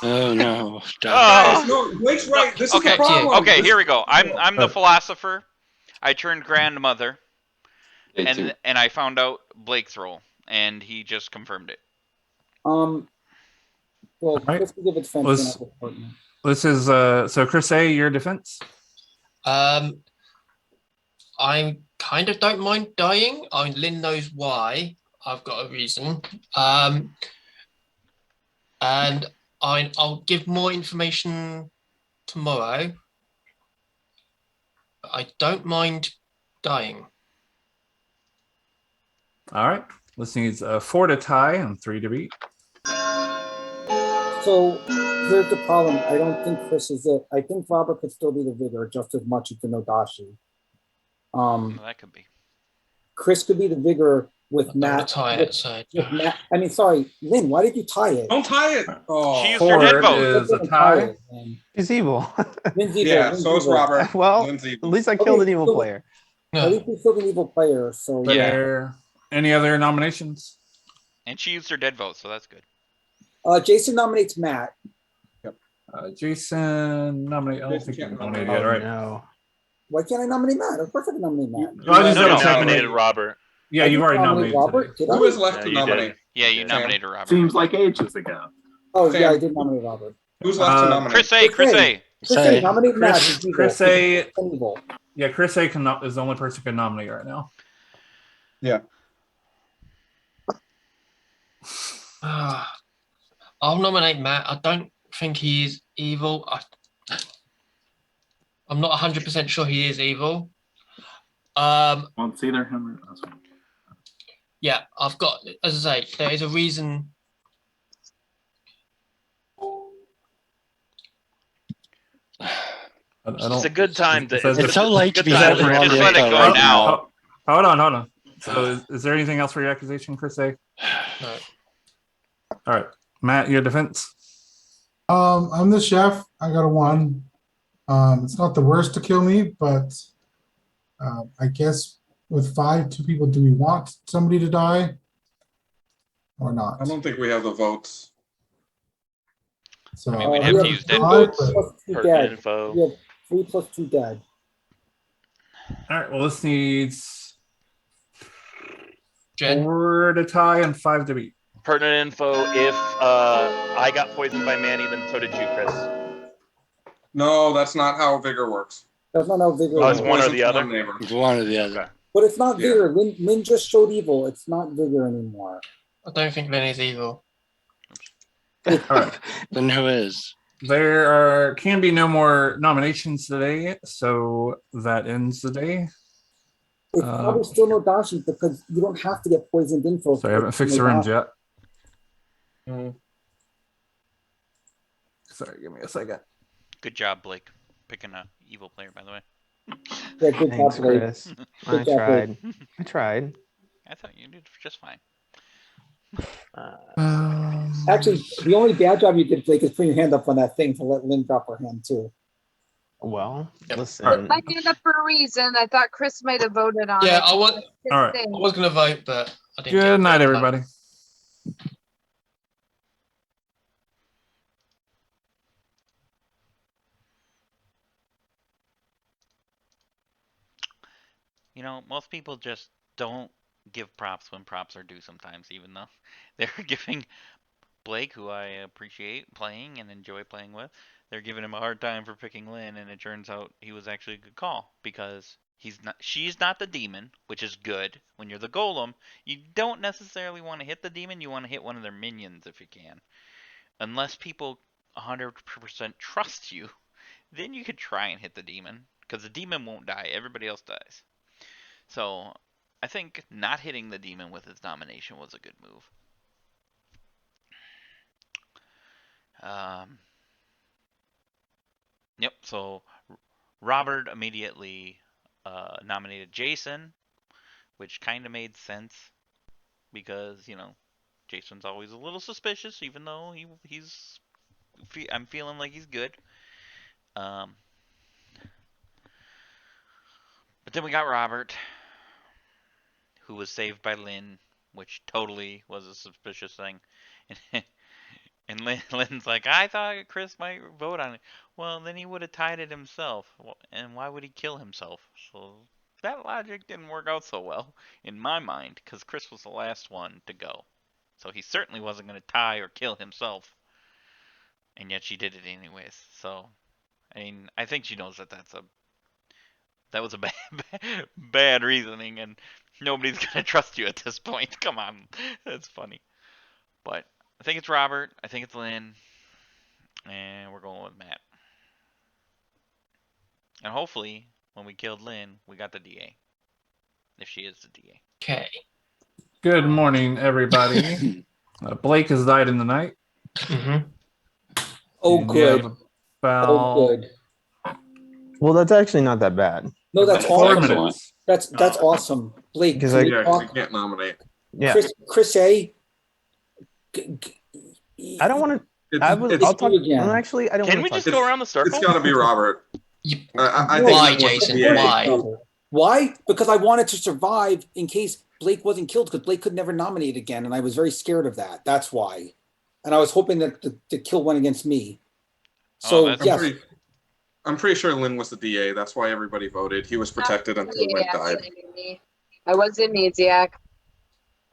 Oh no! Guys, no, Blake's right. This is the problem. Okay, here we go. I'm the philosopher. I turned grandmother, and I found out Blake's role, and he just confirmed it. Well, Right. Chris can give a defense. Let's- then I'll report. This is so Chris A, your defense. I kind of don't mind dying. I mean, Lynn knows why. I've got a reason. And I'll give more information tomorrow. But I don't mind dying. All right. This needs 4 to tie and 3 to beat. So here's the problem. I don't think Chris is it. I think Robert could still be the vigor just as much as the Nodashi. Well, that could be. Chris could be the vigor with Matt. Tie it, so. With Matt. I mean, sorry, Lynn. Why did you tie it? Don't tie it. Oh, She used her dead vote. Is a tie. He's evil. Lynn's evil. Yeah, Lynn's so is evil. Robert. Well, Lynn's evil. at least I killed an evil so- player. At least we killed an evil player. So Are there any other nominations? And she used her dead vote, so that's good. Jason nominates Matt. Jason nominate. I don't think you can nominate Oh, yet, right? no. Why can't I nominate Matt? Of course I can nominate Matt. No, I just No, you double checked. nominated Robert. Yeah, you've already nominated nominated. Robert. today. Did I? Who is left Yeah, to you nominate? Yeah, you Sam. nominated Robert. Seems like ages ago. Oh Sam. yeah, I did nominate Robert. Who's left to Uh, nominate? Chris A. Chris A. Chris A, nominate Matt. He's evil. Chris A. He's evil. Yeah, Chris A is the only person who can nominate right now. Yeah. I'll nominate Matt. I don't think he's evil. I'm not 100% sure he is evil. Well, it's either him or us. Yeah, I've got, as I say, there is a reason. It's a good time to. It's so late to be good time holding for on Just to let it info go right now. Hold on. So, is there anything else for your accusation, Chris A? No. All right, Matt, your defense. I'm the chef. I got a 1. It's not the worst to kill me, but I guess with 5, 2 people, do we want somebody to die or not? I don't think we have the votes. So I mean, we'd we have to have use dead 5 votes. plus 2 Pertinent dead. info. We have 3 plus 2 dead. All right. Well, this needs Jen? 4 to tie and 5 to beat. Pertinent info. If I got poisoned by Manny, then so did you, Chris. No, that's not how vigor works. That's not how vigor. Oh, it's works. one or Poison the other? one neighbor. One or the other. But it's not Yeah. vigor. Lynn just showed evil. It's not vigor anymore. I don't think Lenny's evil. All right. Then who is? There can be no more nominations today, so that ends the day. It's probably still no dashi because you don't have to get poisoned info. So I haven't fixed the rims yet. Sorry, give me a second. Good job, Blake, picking a evil player. By the way, Yeah, good Thanks, job, Blake. Chris. I Good job, tried. I tried. I thought you did just fine. Actually, the only bad job you did, Blake, is putting your hand up on that thing to let Lynn drop her hand too. Well, listen. My hand up for a reason. I thought Chris might have voted on Yeah, it. I was, All right. I was going to vote, but I didn't. Good night, everybody. You know, most people just don't give props when props are due sometimes, even though they're giving Blake, who I appreciate playing and enjoy playing with, they're giving him a hard time for picking Lynn, and it turns out he was actually a good call because she's not the demon, which is good. When you're the golem, you don't necessarily want to hit the demon, you want to hit one of their minions if you can. Unless people 100% trust you, then you could try and hit the demon, because the demon won't die, everybody else dies. So, I think not hitting the demon with his nomination was a good move. Yep, so Robert immediately nominated Jason, which kind of made sense because, you know, Jason's always a little suspicious, even though I'm feeling like he's good. But then we got Robert, who was saved by Lynn, which totally was a suspicious thing. And Lynn's like, I thought Chris might vote on it. Well, then he would have tied it himself. And why would he kill himself? So that logic didn't work out so well in my mind, because Chris was the last one to go. So he certainly wasn't going to tie or kill himself. And yet she did it anyways. So, I mean, I think she knows that that was a bad reasoning, and nobody's going to trust you at this point. Come on. That's funny. But I think it's Robert. I think it's Lynn. And we're going with Matt. And hopefully, when we killed Lynn, we got the DA. If she is the DA. Okay. Good morning, everybody. Blake has died in the night. Mm-hmm. Oh, And good. About Oh, good. Well, that's actually not that bad. No, that's 4 awesome. minutes. That's awesome. Blake, Because can I- we Yeah, 'cause talk? you can't nominate. Yeah, Chris A. I don't want to. It's, I will. it's, I'll talk. again. Well, actually, I don't. Can wanna we talk just to- go around the circle? it's got to be Robert. I think Why, Lynn was the Jason? DA. Why? Why? Because I wanted to survive in case Blake wasn't killed, because Blake could never nominate again, and I was very scared of that. That's why. And I was hoping that the kill went against me. So that's- yes, I'm pretty sure Lynn was the DA. That's why everybody voted. He was protected until Lynn died. I was amnesiac.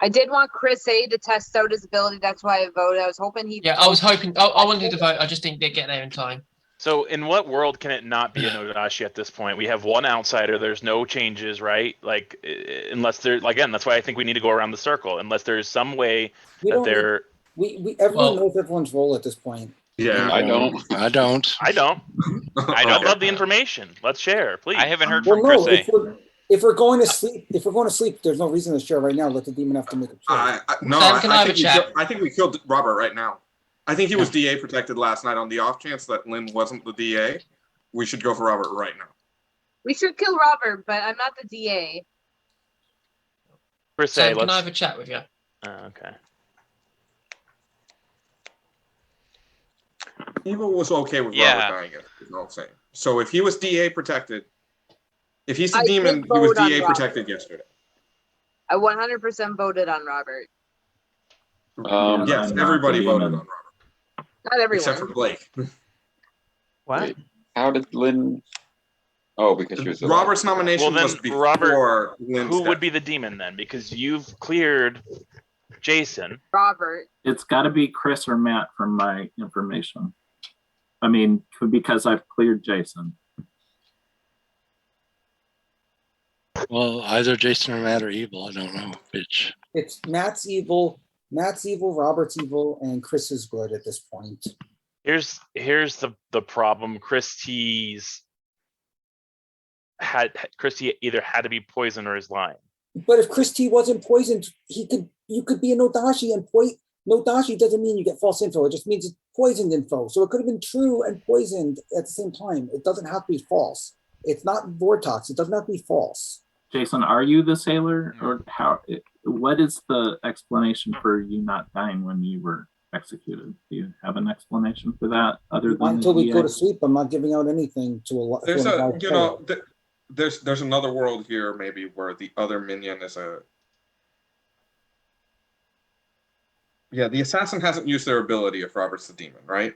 I did want Chris A to test out his ability. That's why I voted. I was hoping he. Yeah, I was hoping. I wanted to vote. I just didn't get there in time. So in what world can it not be a Nodashi at this point? We have one outsider. There's no changes, right? Like unless there, again, that's why I think we need to go around the circle. Unless there's some way we that don't. there. Everyone Well- knows everyone's role at this point. Yeah. I don't. I don't. I don't. I I don't. love the information. Let's share, please. I haven't heard Well, from Chris no. A. If we're going to sleep, there's no reason to share right now. Let the demon have to make a choice. No, Sam, can I have a chat? I think we killed Robert right now. I think he was DA protected last night. On the off chance that Lynn wasn't the DA, we should go for Robert right now. We should kill Robert, but I'm not the DA. Chris A, Sam, can let's. I have a chat with you? Okay. Evil was okay with Yeah. Robert dying. Is all I'm saying. So if he was DA protected, if he's the I did demon, he was vote on DA Robert. protected yesterday. I 100% voted on Robert. Yes, I'm not everybody the voted demon. on Robert, Not everyone. except for Blake. What? Wait, how did Lynn? Oh, because she was alive. Robert's nomination Well, then, was before Robert, Lynn's Who would death. be the demon then? Because you've cleared Jason. Robert. It's got to be Chris or Matt from my information. I mean, because I've cleared Jason. Well, either Jason or Matt are evil. I don't know which. It's Matt's evil, Robert's evil, and Chris is good at this point. Here's the problem. Christie either had to be poisoned or is lying. But if Chris T wasn't poisoned, you could be a Nodashi, and Nodashi doesn't mean you get false info. It just means it's poisoned info. So it could have been true and poisoned at the same time. It doesn't have to be false. It's not Vortox. It doesn't have to be false. Jason, are you the sailor, or how? What is the explanation for you not dying when you were executed? Do you have an explanation for that other Not than until we the go DA? to sleep, I'm not giving out anything to a lot. There's there's another world here maybe where the other minion is a. Yeah, the assassin hasn't used their ability if Robert's the demon, right?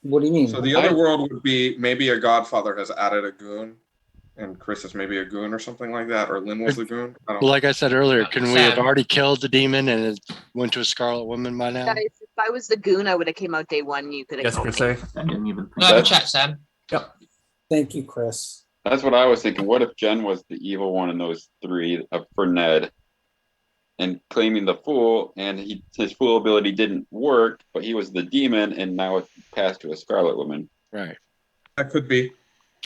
What do you mean? So the other world would be maybe a Godfather has added a goon, and Chris is maybe a goon or something like that, or Lynn was the goon. I don't Well, know. like I said earlier, couldn't we have Sam. already killed the demon and it went to a Scarlet Woman by now? Guys, if I was the goon, I would have came out day one. You could have Yes, killed Chris me. A. I didn't even think Can I have a That's- chat, Sam? Thank you, Chris. That's what I was thinking. What if Jen was the evil one in those three for Ned, and claiming the fool, and his fool ability didn't work, but he was the demon, and now it's passed to a Scarlet Woman. Right. That could be.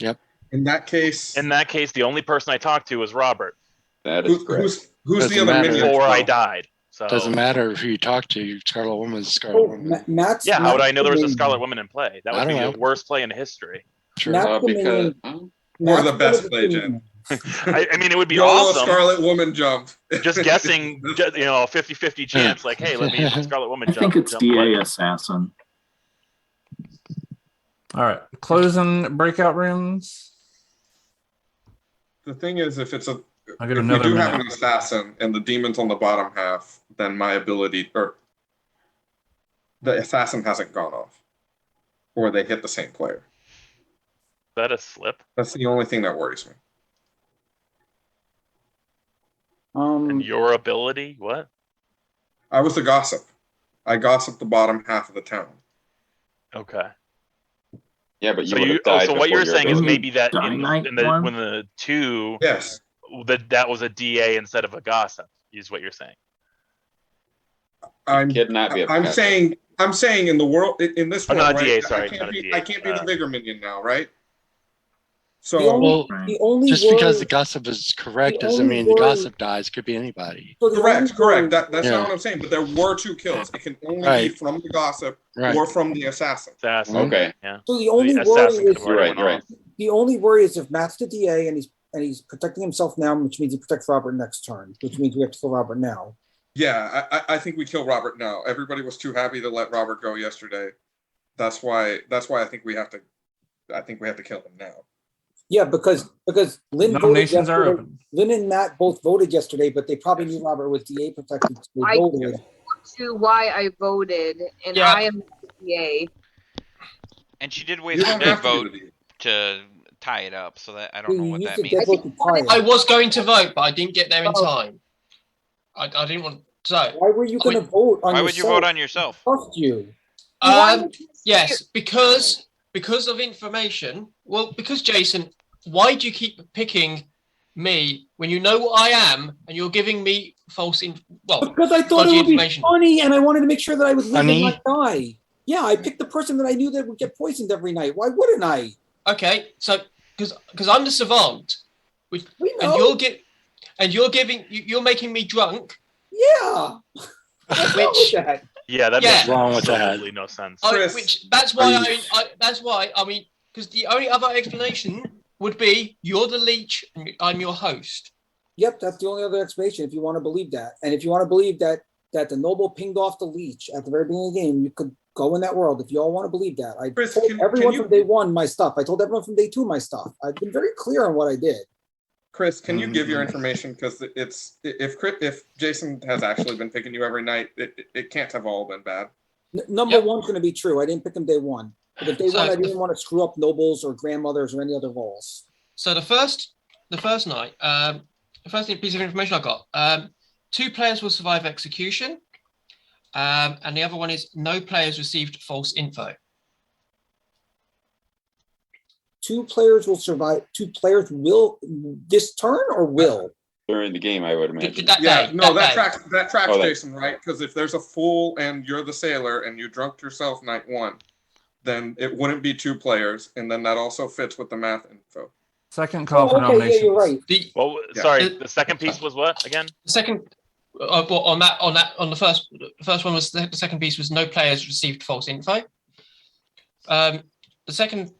Yep. In that case, In that case, the only person I talked to was Robert That is correct. who's the Doesn't other matter. minion? before I though? died. So Doesn't matter who you talk to. Scarlet Woman's Scarlet Oh, Woman. Matt's. yeah, how would I know there was a Matt's Scarlet Woman in play? That I would be don't the know. worst play in history. Sure. Matt's the Because minion. Or Matt's the one best of the play, two Jen. minions. I mean, it would be YOLO awesome. Scarlet Woman jump. Just guessing, 50-50 chance. Like, hey, let me Scarlet Woman I jump. think it's jump DA play. assassin. All right. Closing breakout rooms. The thing is, if it's a I get if we another do have minute. an assassin and the demon's on the bottom half, then my ability or the assassin hasn't gone off, or they hit the same player. Is that a slip? That's the only thing that worries me. And your ability? What? I was the gossip. I gossiped the bottom half of the town. Okay. Yeah, but So you would you have died so what before you're your saying is ability. maybe that Dynamite in the one? when the two Yes. that was a DA instead of a gossip is what you're saying. I'm Kidnap be a I'm gossip. saying in the world in this Oh, world, not a right? DA, sorry, I not can't a be DA. I can't be the bigger minion now, right? The So only, Right. the only Just worry, because the gossip is correct the doesn't only mean the worry- gossip dies. Could be anybody. so the only correct. worry- That's Yeah. not what I'm saying. But there were 2 kills. It can only be Right. from the gossip Right. or from the assassin. Assassin. Okay. Yeah. So the only The worry assassin could is have already You're went right, off. the only worry is if Matt's the DA and he's protecting himself now, which means he protects Robert next turn, which means we have to kill Robert now. Yeah, I think we kill Robert now. Everybody was too happy to let Robert go yesterday. That's why I think we have to kill him now. Yeah, because Lynn voted Nominations are yesterday. open. Lynn and Matt both voted yesterday, but they probably knew Robert was DA protected. So they I voted. to why I voted, and Yeah. I am the DA. And she did You waste her don't dead have to vote be the to tie it up, so that I don't You know what used that the means. dead vote to tie it. I was going to vote, but I didn't get there in Oh. time. I didn't want so. Why were you going to vote on Why yourself? would you vote on yourself? Trust you. Yes, because of information. Well, because Jason, why do you keep picking me when you know what I am and you're giving me Because I thought it dodgy would be information? funny, and I wanted to make sure that I would live and Funny? not die. Yeah, I picked the person that I knew that would get poisoned every night. Why wouldn't I? Okay, so because I'm the savant, which We and know. you're making me drunk. Yeah. What's wrong with that? Yeah, that Yeah. makes Wrong with that. absolutely no sense. Chris, That's why I mean, because the only other explanation would be you're the leech and I'm your host. Yep, that's the only other explanation if you want to believe that. And if you want to believe that the noble pinged off the leech at the very beginning of the game, you could go in that world if you all want to believe that. I Chris, told can everyone you- from day one my stuff. I told everyone from day 2 my stuff. I've been very clear on what I did. Chris, can you give your information? Because if Jason has actually been picking you every night, it can't have all been bad. Number one's going to be true. I didn't pick them day 1. But day 1, I didn't want to screw up nobles or grandmothers or any other roles. So the first night, the first piece of information I got, 2 players will survive execution, and the other one is no players received false info. 2 players will survive. 2 players will this turn or will? During the game, I would imagine. That tracks Oh, Jason, right? Because if there's a fool and you're the sailor and you drunked yourself night 1, then it wouldn't be 2 players, and then that also fits with the math info. Second call for nominations. Yeah, you're right. Sorry, the second piece was what again? The second, on the first one was the second piece was no players received false info. The second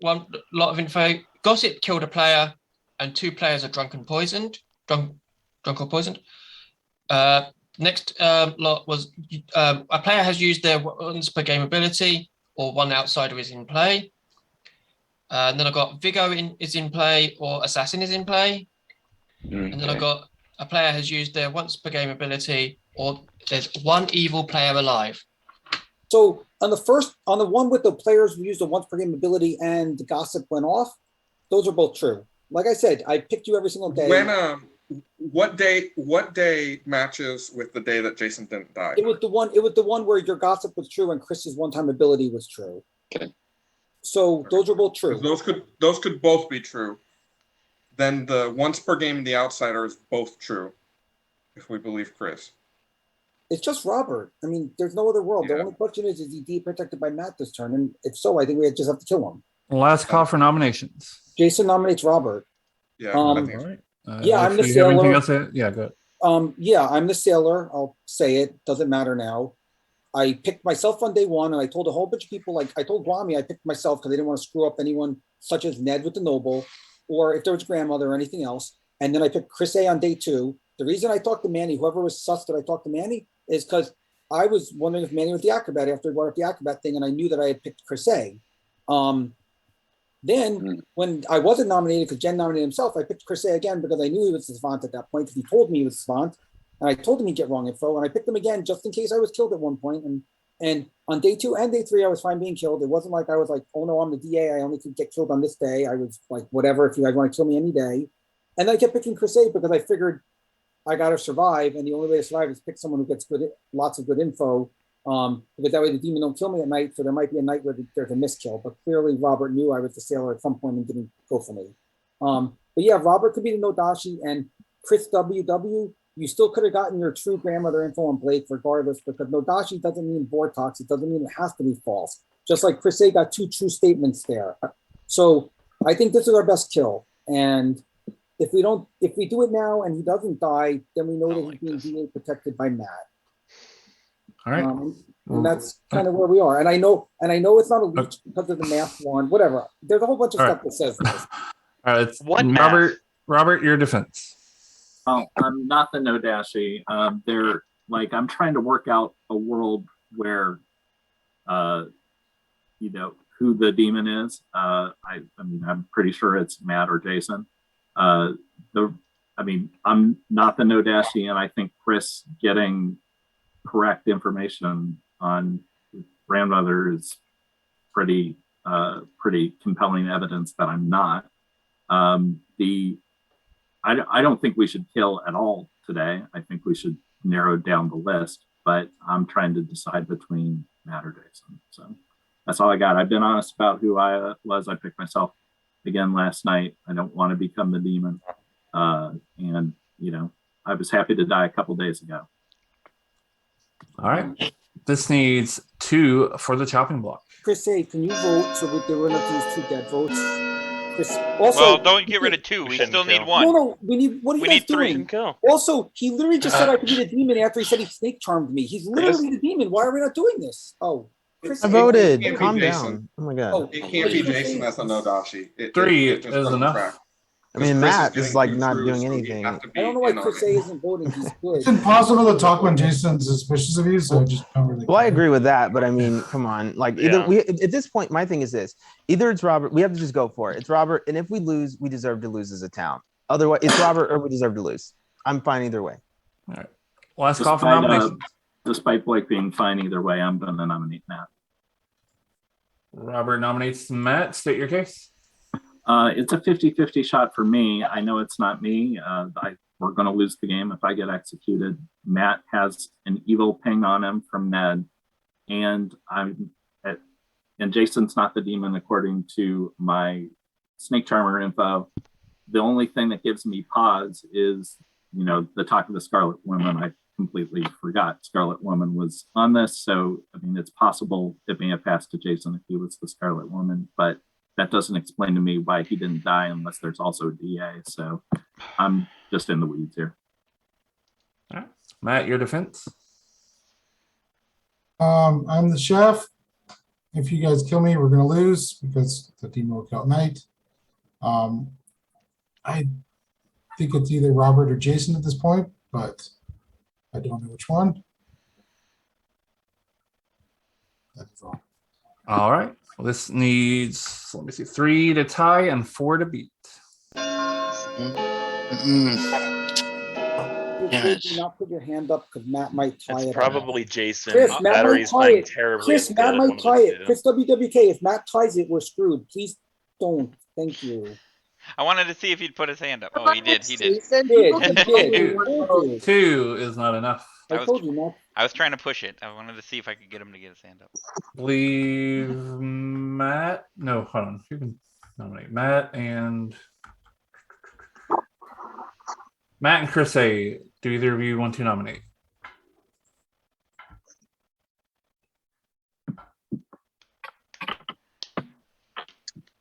one, lot of info. Gossip killed a player, and 2 players are drunk or poisoned. Next lot was a player has used their once per game ability, or 1 outsider is in play. And then I got Vigo is in play, or Assassin is in play. And then I got a player has used their once per game ability, or there's 1 evil player alive. So on the one with the players who used the once per game ability and the gossip went off, those are both true. Like I said, I picked you every single day. When what day matches with the day that Jason didn't die? It was the one where your gossip was true and Chris's one-time ability was true. Okay. So those are both true. Those could both be true. Then the once per game and the outsider is both true, if we believe Chris. It's just Robert. I mean, there's no other world. The only question is he de-protected by Matt this turn? And if so, I think we just have to kill him. Last call for nominations. Jason nominates Robert. Yeah, I think I'm the do you have anything sailor. else to- yeah, go ahead. Yeah, I'm the sailor. I'll say it. Doesn't matter now. I picked myself on day 1, and I told a whole bunch of people, like I told Guami, I picked myself because I didn't want to screw up anyone such as Ned with the noble, or if there was grandmother or anything else. And then I picked Chris A on day 2. The reason I talked to Manny, whoever was sus that I talked to Manny, is because I was wondering if Manny was the acrobat after I brought up the acrobat thing, and I knew that I had picked Chris A. Then when I wasn't nominated because Jen nominated himself, I picked Chris A again because I knew he was the savant at that point because he told me he was the savant. And I told him he'd get wrong info. And I picked him again just in case I was killed at one point. And on day 2 and day 3, I was fine being killed. It wasn't like I was like, oh no, I'm the DA. I only could get killed on this day. I was like, whatever, if you guys want to kill me any day. And I kept picking Chris A because I figured I got to survive. And the only way to survive is pick someone who gets lots of good info. Because that way the demon don't kill me at night. So there might be a night where there's a miskill. But clearly Robert knew I was the sailor at some point and didn't go for me. But yeah, Robert could be the Nodashi, and Chris WW, you still could have gotten your true grandmother info on Blake regardless, because Nodashi doesn't mean Vortox. It doesn't mean it has to be false. Just like Chris A got 2 true statements there. So I think this is our best kill. And if we do it now and he doesn't die, then we know that he's being DA protected by Matt. All right. And that's kind of where we are. And I know it's not a leech because of the math one, whatever. There's a whole bunch of stuff that says this. All right, it's Robert, your defense. Well, I'm not the Nodashi. They're like, I'm trying to work out a world where, you know, who the demon is. I mean, I'm pretty sure it's Matt or Jason. I mean, I'm not the Nodashi, and I think Chris getting correct information on grandmother is pretty compelling evidence that I'm not. I don't think we should kill at all today. I think we should narrow down the list, but I'm trying to decide between Matt or Jason. So that's all I got. I've been honest about who I was. I picked myself again last night. I don't want to become the demon. And, you know, I was happy to die a couple days ago. All right. This needs 2 for the chopping block. Chris A, can you vote so that there were not these 2 dead votes? Chris, also, well, don't get rid of 2. We still need 1. No, we need. What are you guys doing? 3. Also, he literally just said I could be the demon after he said he snake charmed me. He's literally the demon. Why are we not doing this? Oh, Chris, I voted. It Calm down. Oh my god. Oh, It can't be Jason as a Nodashi. 3 it just is doesn't enough. track. I mean, Chris Matt is getting like 2 not trues, doing so he'd anything. have to be I don't know why in on Chris it. A isn't voting. He's good. It's impossible to talk when Jason's suspicious of you, so I just don't really. Well, I agree with that, but I mean, come on. Like, either we at this point, my thing is this: either it's Robert, we have to just go for it. It's Robert, and if we lose, we deserve to lose as a town. Otherwise, it's Robert, or we deserve to lose. I'm fine either way. All right. Last call for nominations. Despite Blake being fine either way, I'm going to nominate Matt. Robert nominates Matt. State your case. It's a 50-50 shot for me. I know it's not me. We're going to lose the game if I get executed. Matt has an evil ping on him from Ned, and Jason's not the demon according to my snake charmer info. The only thing that gives me pause is, you know, the talk of the Scarlet Woman. I completely forgot Scarlet Woman was on this. So, I mean, it's possible it may have passed to Jason if he was the Scarlet Woman, but that doesn't explain to me why he didn't die unless there's also a DA. So I'm just in the weeds here. All right. Matt, your defense. I'm the chef. If you guys kill me, we're gonna lose because the demon will kill at night. I think it's either Robert or Jason at this point, but I don't know which one. That's all. All right. Well, this needs, let me see, 3 to tie and 4 to beat. Do not put your hand up because Matt might tie it. Probably Jason. Chris, Matt Battery's might tie playing it. terribly. Chris, Matt might tie it. Chris WWK, if Matt ties it, we're screwed. Please don't. Thank you. I wanted to see if he'd put his hand up. Oh, he did. He did. He did. 2 is not enough. I told you, Matt. I was trying to push it. I wanted to see if I could get him to get his hand up. Believe Matt. No, hold on. You can nominate Matt and Chris A. Do either of you want to nominate?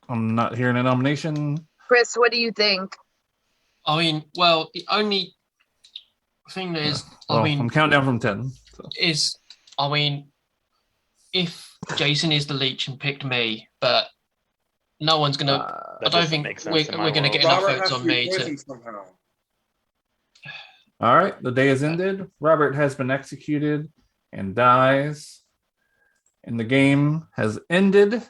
I'm not hearing a nomination. Chris, what do you think? I mean, well, the only thing that is, Well, I mean, I'm counting down from 10. So. is, I mean, if Jason is the leech and picked me, but no one's gonna. I don't think we're gonna get enough votes on me to. Somehow. All right, the day has ended. Robert has been executed and dies, and the game has ended.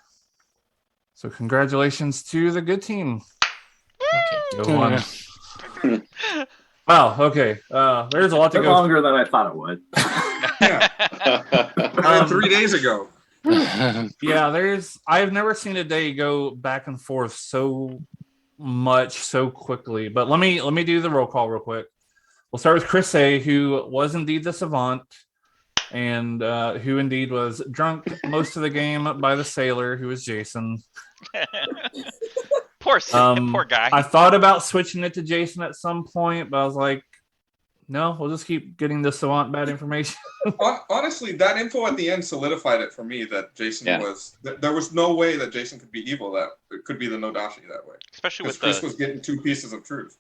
So congratulations to the good team. Okay. Go on. Wow. Okay. There's a lot to Took go. longer than I thought it would. Yeah. 3 days ago. Yeah, I've never seen a day go back and forth so much so quickly. But let me do the roll call real quick. We'll start with Chris A, who was indeed the savant, and who indeed was drunk most of the game by the sailor, who was Jason. Poor guy. I thought about switching it to Jason at some point, but I was like, no, we'll just keep getting the savant bad information. Honestly, that info at the end solidified it for me that Jason was. There was no way that Jason could be evil. That it could be the Nodashi that way. Especially with Chris was getting 2 pieces of truth.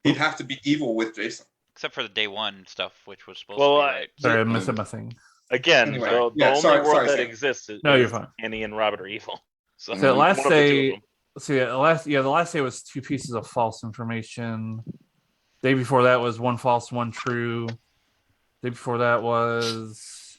He'd have to be evil with Jason. Except for the day 1 stuff, which was supposed to be right. Sorry, I'm missing my thing. Again, Anyway, the only world that exists is no, you're fine. Annie and Robert are evil. So the last one of the two of day, the last day was 2 pieces of false information. Day before that was 1 false, 1 true. Day before that was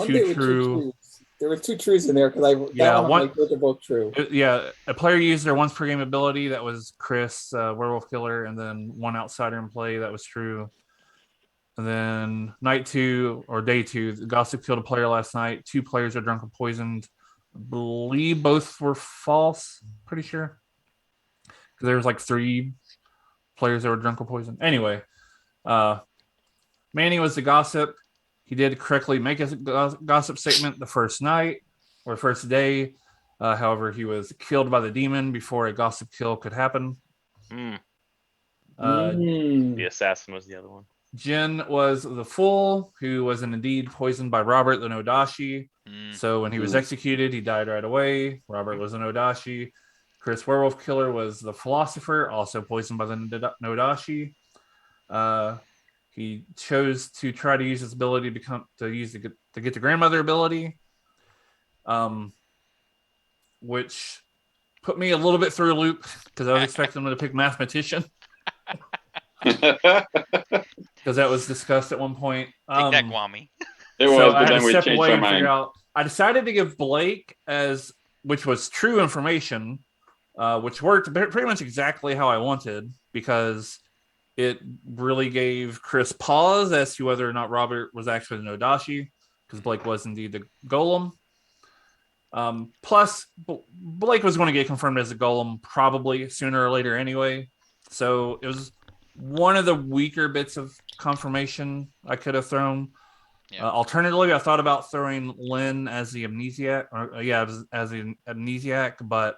2 true. There were 2 truths in there because they're both true. Yeah, a player used their once per game ability. That was Chris, Werewolf Killer, and then 1 outsider in play. That was true. And then night 2 or day 2, the Gossip killed a player last night. 2 players are drunk and poisoned. I believe both were false. Pretty sure because there was like 3 players that were drunk or poisoned. Anyway, Manny was the Gossip. He did correctly make a gossip statement the first night or first day. However, he was killed by the demon before a gossip kill could happen. The assassin was the other one. Jin was the fool who was indeed poisoned by Robert the Nodashi. So when he was executed, he died right away. Robert was a Nodashi. Chris Werewolf Killer was the philosopher, also poisoned by the Nodashi. He chose to try to use his ability to get the grandmother ability, which put me a little bit through a loop because I was expecting him to pick mathematician because that was discussed at one point. Take that, Guami. It was, so but then we step changed away our and figure mind. out. I decided to give Blake which was true information, which worked pretty much exactly how I wanted because it really gave Chris pause as to whether or not Robert was actually the Nodashi, because Blake was indeed the Golem. Plus, Blake was going to get confirmed as a Golem probably sooner or later anyway. So it was one of the weaker bits of confirmation I could have thrown. Alternatively, I thought about throwing Lynn as the amnesiac, as the amnesiac, but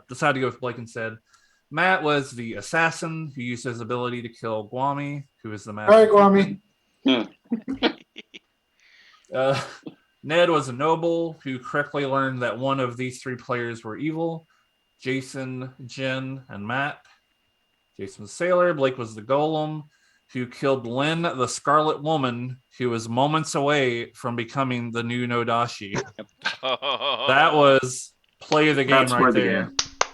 decided to go with Blake instead. Matt was the assassin who used his ability to kill Guami, who is the master. All right, Guami. Ned was a noble who correctly learned that one of these 3 players were evil. Jason, Jen, and Matt. Jason was sailor. Blake was the golem who killed Lynn, the Scarlet Woman, who was moments away from becoming the new Nodashi. That was play of the game right there.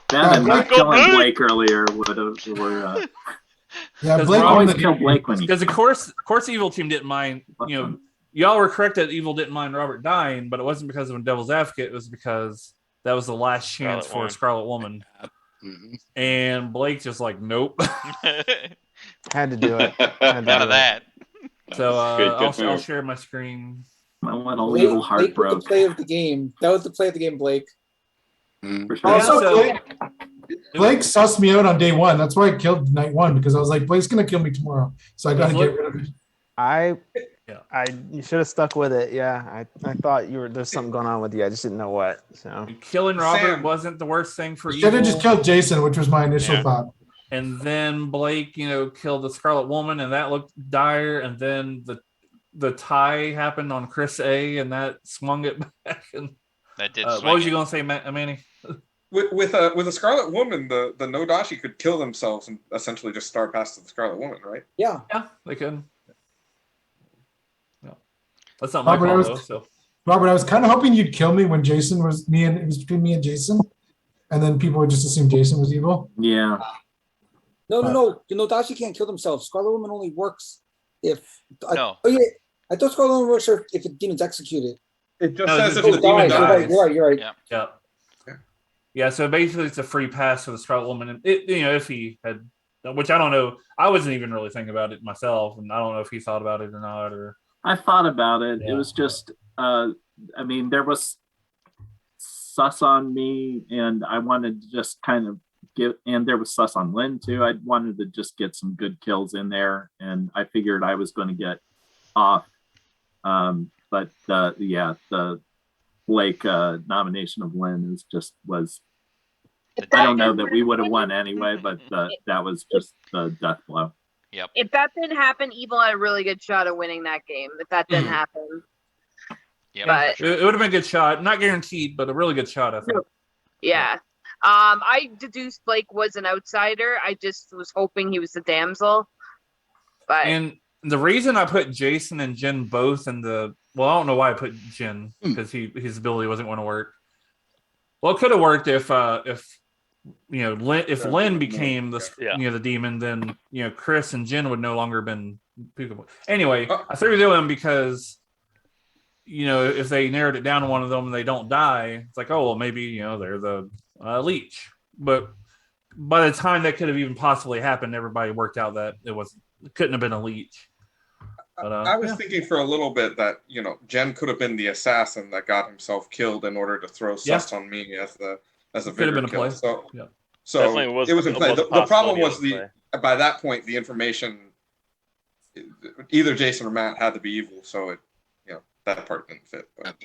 That and not killing Blake earlier would have. Blake always kill Blake when he. Because of course, Evil Team didn't mind. Y'all were correct that Evil didn't mind Robert dying, but it wasn't because of a Devil's Advocate. It was because that was the last chance for a Scarlet Woman. And Blake just like, nope. Had to do it. None of that. So Good I'll share my screen. My little evil heart broke. The play of the game. That was the play of the game, Blake. For sure. Also, Blake sussed me out on day 1. That's why I killed night 1 because I was like, Blake's gonna kill me tomorrow, so I gotta get rid of it. You should have stuck with it. Yeah, I thought there's something going on with you. I just didn't know what. So killing Robert wasn't the worst thing for Evil. Should have just killed Jason, which was my initial thought. And then Blake, killed the Scarlet Woman, and that looked dire. And then the tie happened on Chris A, and that swung it back. And that did. What was you gonna say, Manny? With a Scarlet Woman, the Nodashi could kill themselves and essentially just star past to the Scarlet Woman, right? Yeah, they could. Yeah, that's not my call though. So Robert, I was kind of hoping you'd kill me when Jason was it was between me and Jason, and then people would just assume Jason was evil. Yeah. No. The Nodashi can't kill themselves. Scarlet Woman only works if. I thought Scarlet Woman works if a demon's executed. It just says if the demon dies. You're right. Yeah. Yeah, so basically it's a free pass for the Scarlet Woman. And if he had, which I don't know, I wasn't even really thinking about it myself, and I don't know if he thought about it or not. Or I thought about it. Yeah. It was just, there was sus on me, and I wanted to just kind of and there was sus on Lynn too. I wanted to just get some good kills in there, and I figured I was going to get off. But the Blake nomination of Lynn was. I don't know that we would have won anyway, but that was just the death blow. Yep. If that didn't happen, Evil had a really good shot of winning that game. If that didn't happen. Yep. But it would have been a good shot. Not guaranteed, but a really good shot, I think. yeah. I deduced Blake was an outsider. I just was hoping he was the damsel. But And the reason I put Jason and Jen both in the I don't know why I put Jen because his ability wasn't going to work. Well, it could have worked if Lynn became the demon, then Chris and Jen would no longer been people. Anyway, I threw them because if they narrowed it down to one of them and they don't die, it's like, oh well, maybe they're the leech. But by the time that could have even possibly happened, everybody worked out that it couldn't have been a leech. But, I was thinking for a little bit that Jen could have been the assassin that got himself killed in order to throw sus on me as a could have been a kill. play. So Definitely it was in play. The problem was play. by that point the information either Jason or Matt had to be evil, so that part didn't fit. But.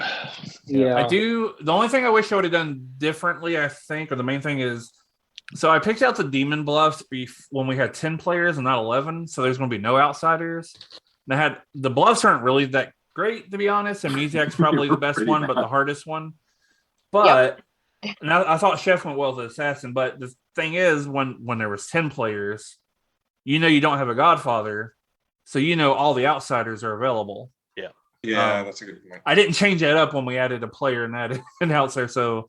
Yeah, I do. The only thing I wish I would have done differently, I think, or the main thing is, so I picked out the demon bluffs when we had 10 players and not 11, so there's going to be no outsiders. And the bluffs aren't really that great, to be honest. Amnesiac's probably the best one, but the hardest one. But and I thought Chef went well as the assassin, but the thing is, when there was 10 players, you don't have a Godfather, so all the outsiders are available. Yeah, that's a good point. I didn't change that up when we added a player and added an outsider, so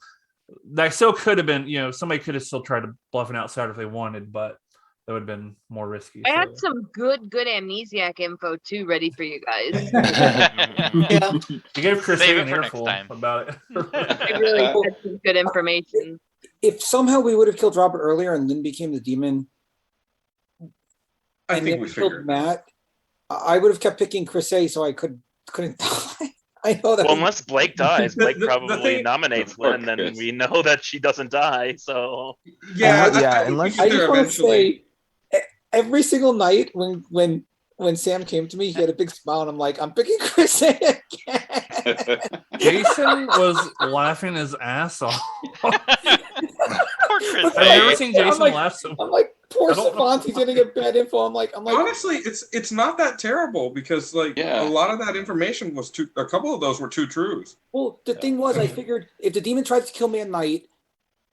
that still could have been, somebody could have still tried to bluff an outsider if they wanted, but that would have been more risky. I had some good amnesiac info too ready for you guys. Yeah. You gave Chris Save an it for next earful time. about it. I really had some good information. If somehow we would have killed Robert earlier and then became the demon, I and think then we killed figured. Matt, I would have kept picking Chris A, so I couldn't die. I know that. Well, unless Blake dies, Blake the probably thing- nominates Lynn, and we know that she doesn't die. So unless I just want to say, every single night when Sam came to me, he had a big smile, and I'm like, I'm picking Chris A again. Jason was laughing his ass off. Poor Chris. I've never seen Jason laugh so. I'm like, poor I don't know. Savant, he's gonna get bad info. I'm like, Honestly, it's not that terrible because a lot of that information was a couple of those were two truths. well, the thing was, I figured if the demon tries to kill me at night,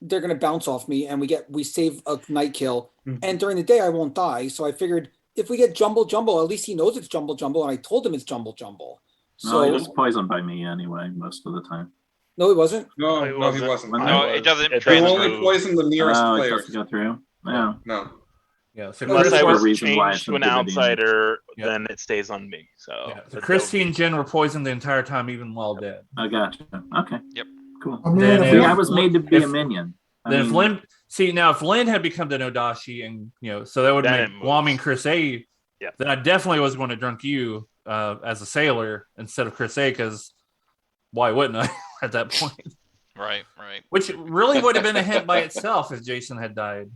they're gonna bounce off me, and we save a night kill, and during the day I won't die. So I figured if we get Jumble, at least he knows it's Jumble, and I told him it's Jumble. So he was poisoned by me anyway most of the time. No, he wasn't. No, he wasn't. No, it doesn't. He only poisoned the nearest It player. doesn't go through. No. No. Yeah, so unless Chris I was was reason why I changed to an shouldn't give it outsider, Yeah. then it stays on me. So, so Christy and Jen were poisoned the entire time, even while dead. I gotcha. Okay. Yep. Cool. I mean, Then if See, we- I was made to be a minion. Then if Lynn, if Lynn had become the Nodashi, and so that would Then make it moves. Guami and Chris A. Yeah. Then I definitely was going to drunk you as a sailor instead of Chris A. Because why wouldn't I at that point? Right. Which really would have been a hint by itself if Jason had died.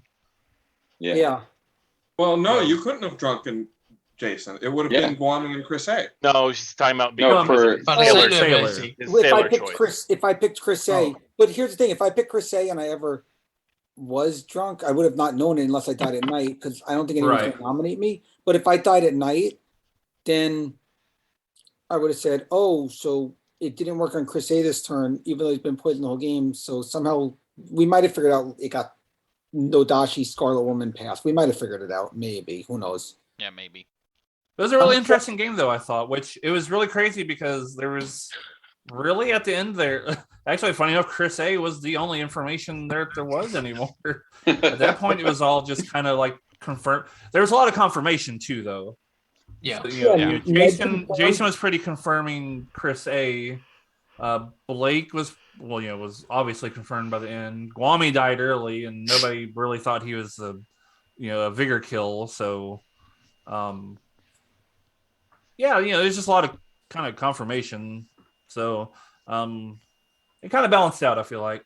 Yeah. Well, no, you couldn't have drunken Jason. It would have been Guami and Chris A. No, she's talking about being No, for sailor. His If I sailor picked choice. If I picked Chris A, but here's the thing: if I picked Chris A and I ever was drunk, I would have not known it unless I died at night because I don't think anyone's Right. going to nominate me. But if I died at night, then I would have said, "Oh, so it didn't work on Chris A this turn, even though he's been poisoned the whole game." So somehow we might have figured out it got Nodashi Scarlet Woman passed. We might have figured it out. Maybe, who knows? Yeah, maybe. It was a really interesting game, though, I thought, which it was really crazy because there was really at the end there. Actually, funny enough, Chris A was the only information there was anymore. At that point, it was all just kind of like confirmed. There was a lot of confirmation, too, though. Yeah. So, Yeah. Jason was pretty confirming Chris A. Blake was was obviously confirmed by the end. Guami died early, and nobody really thought he was a vigor kill. So, there's just a lot of kind of confirmation. So, it kind of balanced out, I feel like.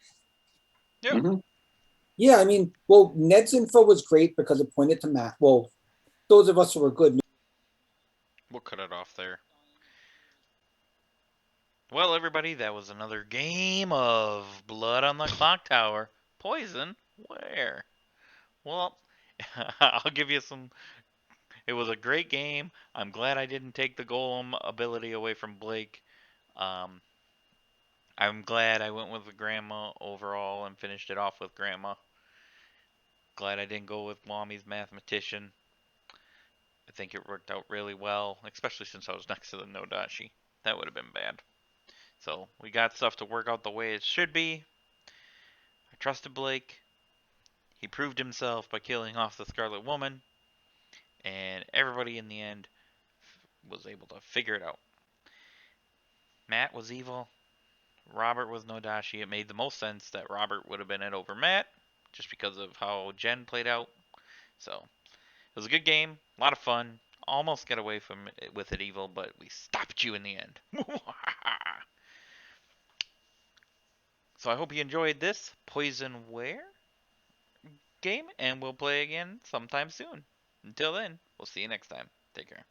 Yeah. Mm-hmm. Yeah, I mean, well, Ned's info was great because it pointed to Matt. Well, those of us who were good. We'll cut it off there. Well, everybody, that was another game of Blood on the Clocktower. Poison? Where? Well, I'll give you some. It was a great game. I'm glad I didn't take the golem ability away from Blake. Um, I'm glad I went with the grandma overall and finished it off with grandma. Glad I didn't go with Mommy's mathematician. I think it worked out really well, especially since I was next to the Nodashi. That would have been bad. So we got stuff to work out the way it should be. I trusted Blake. He proved himself by killing off the Scarlet Woman. And everybody in the end was able to figure it out. Matt was evil. Robert was Nodashi. It made the most sense that Robert would have been it over Matt, just because of how Jen played out. So it was a good game, a lot of fun. Almost got away from it with it evil, but we stopped you in the end. So I hope you enjoyed this Poison Where game, and we'll play again sometime soon. Until then, we'll see you next time. Take care.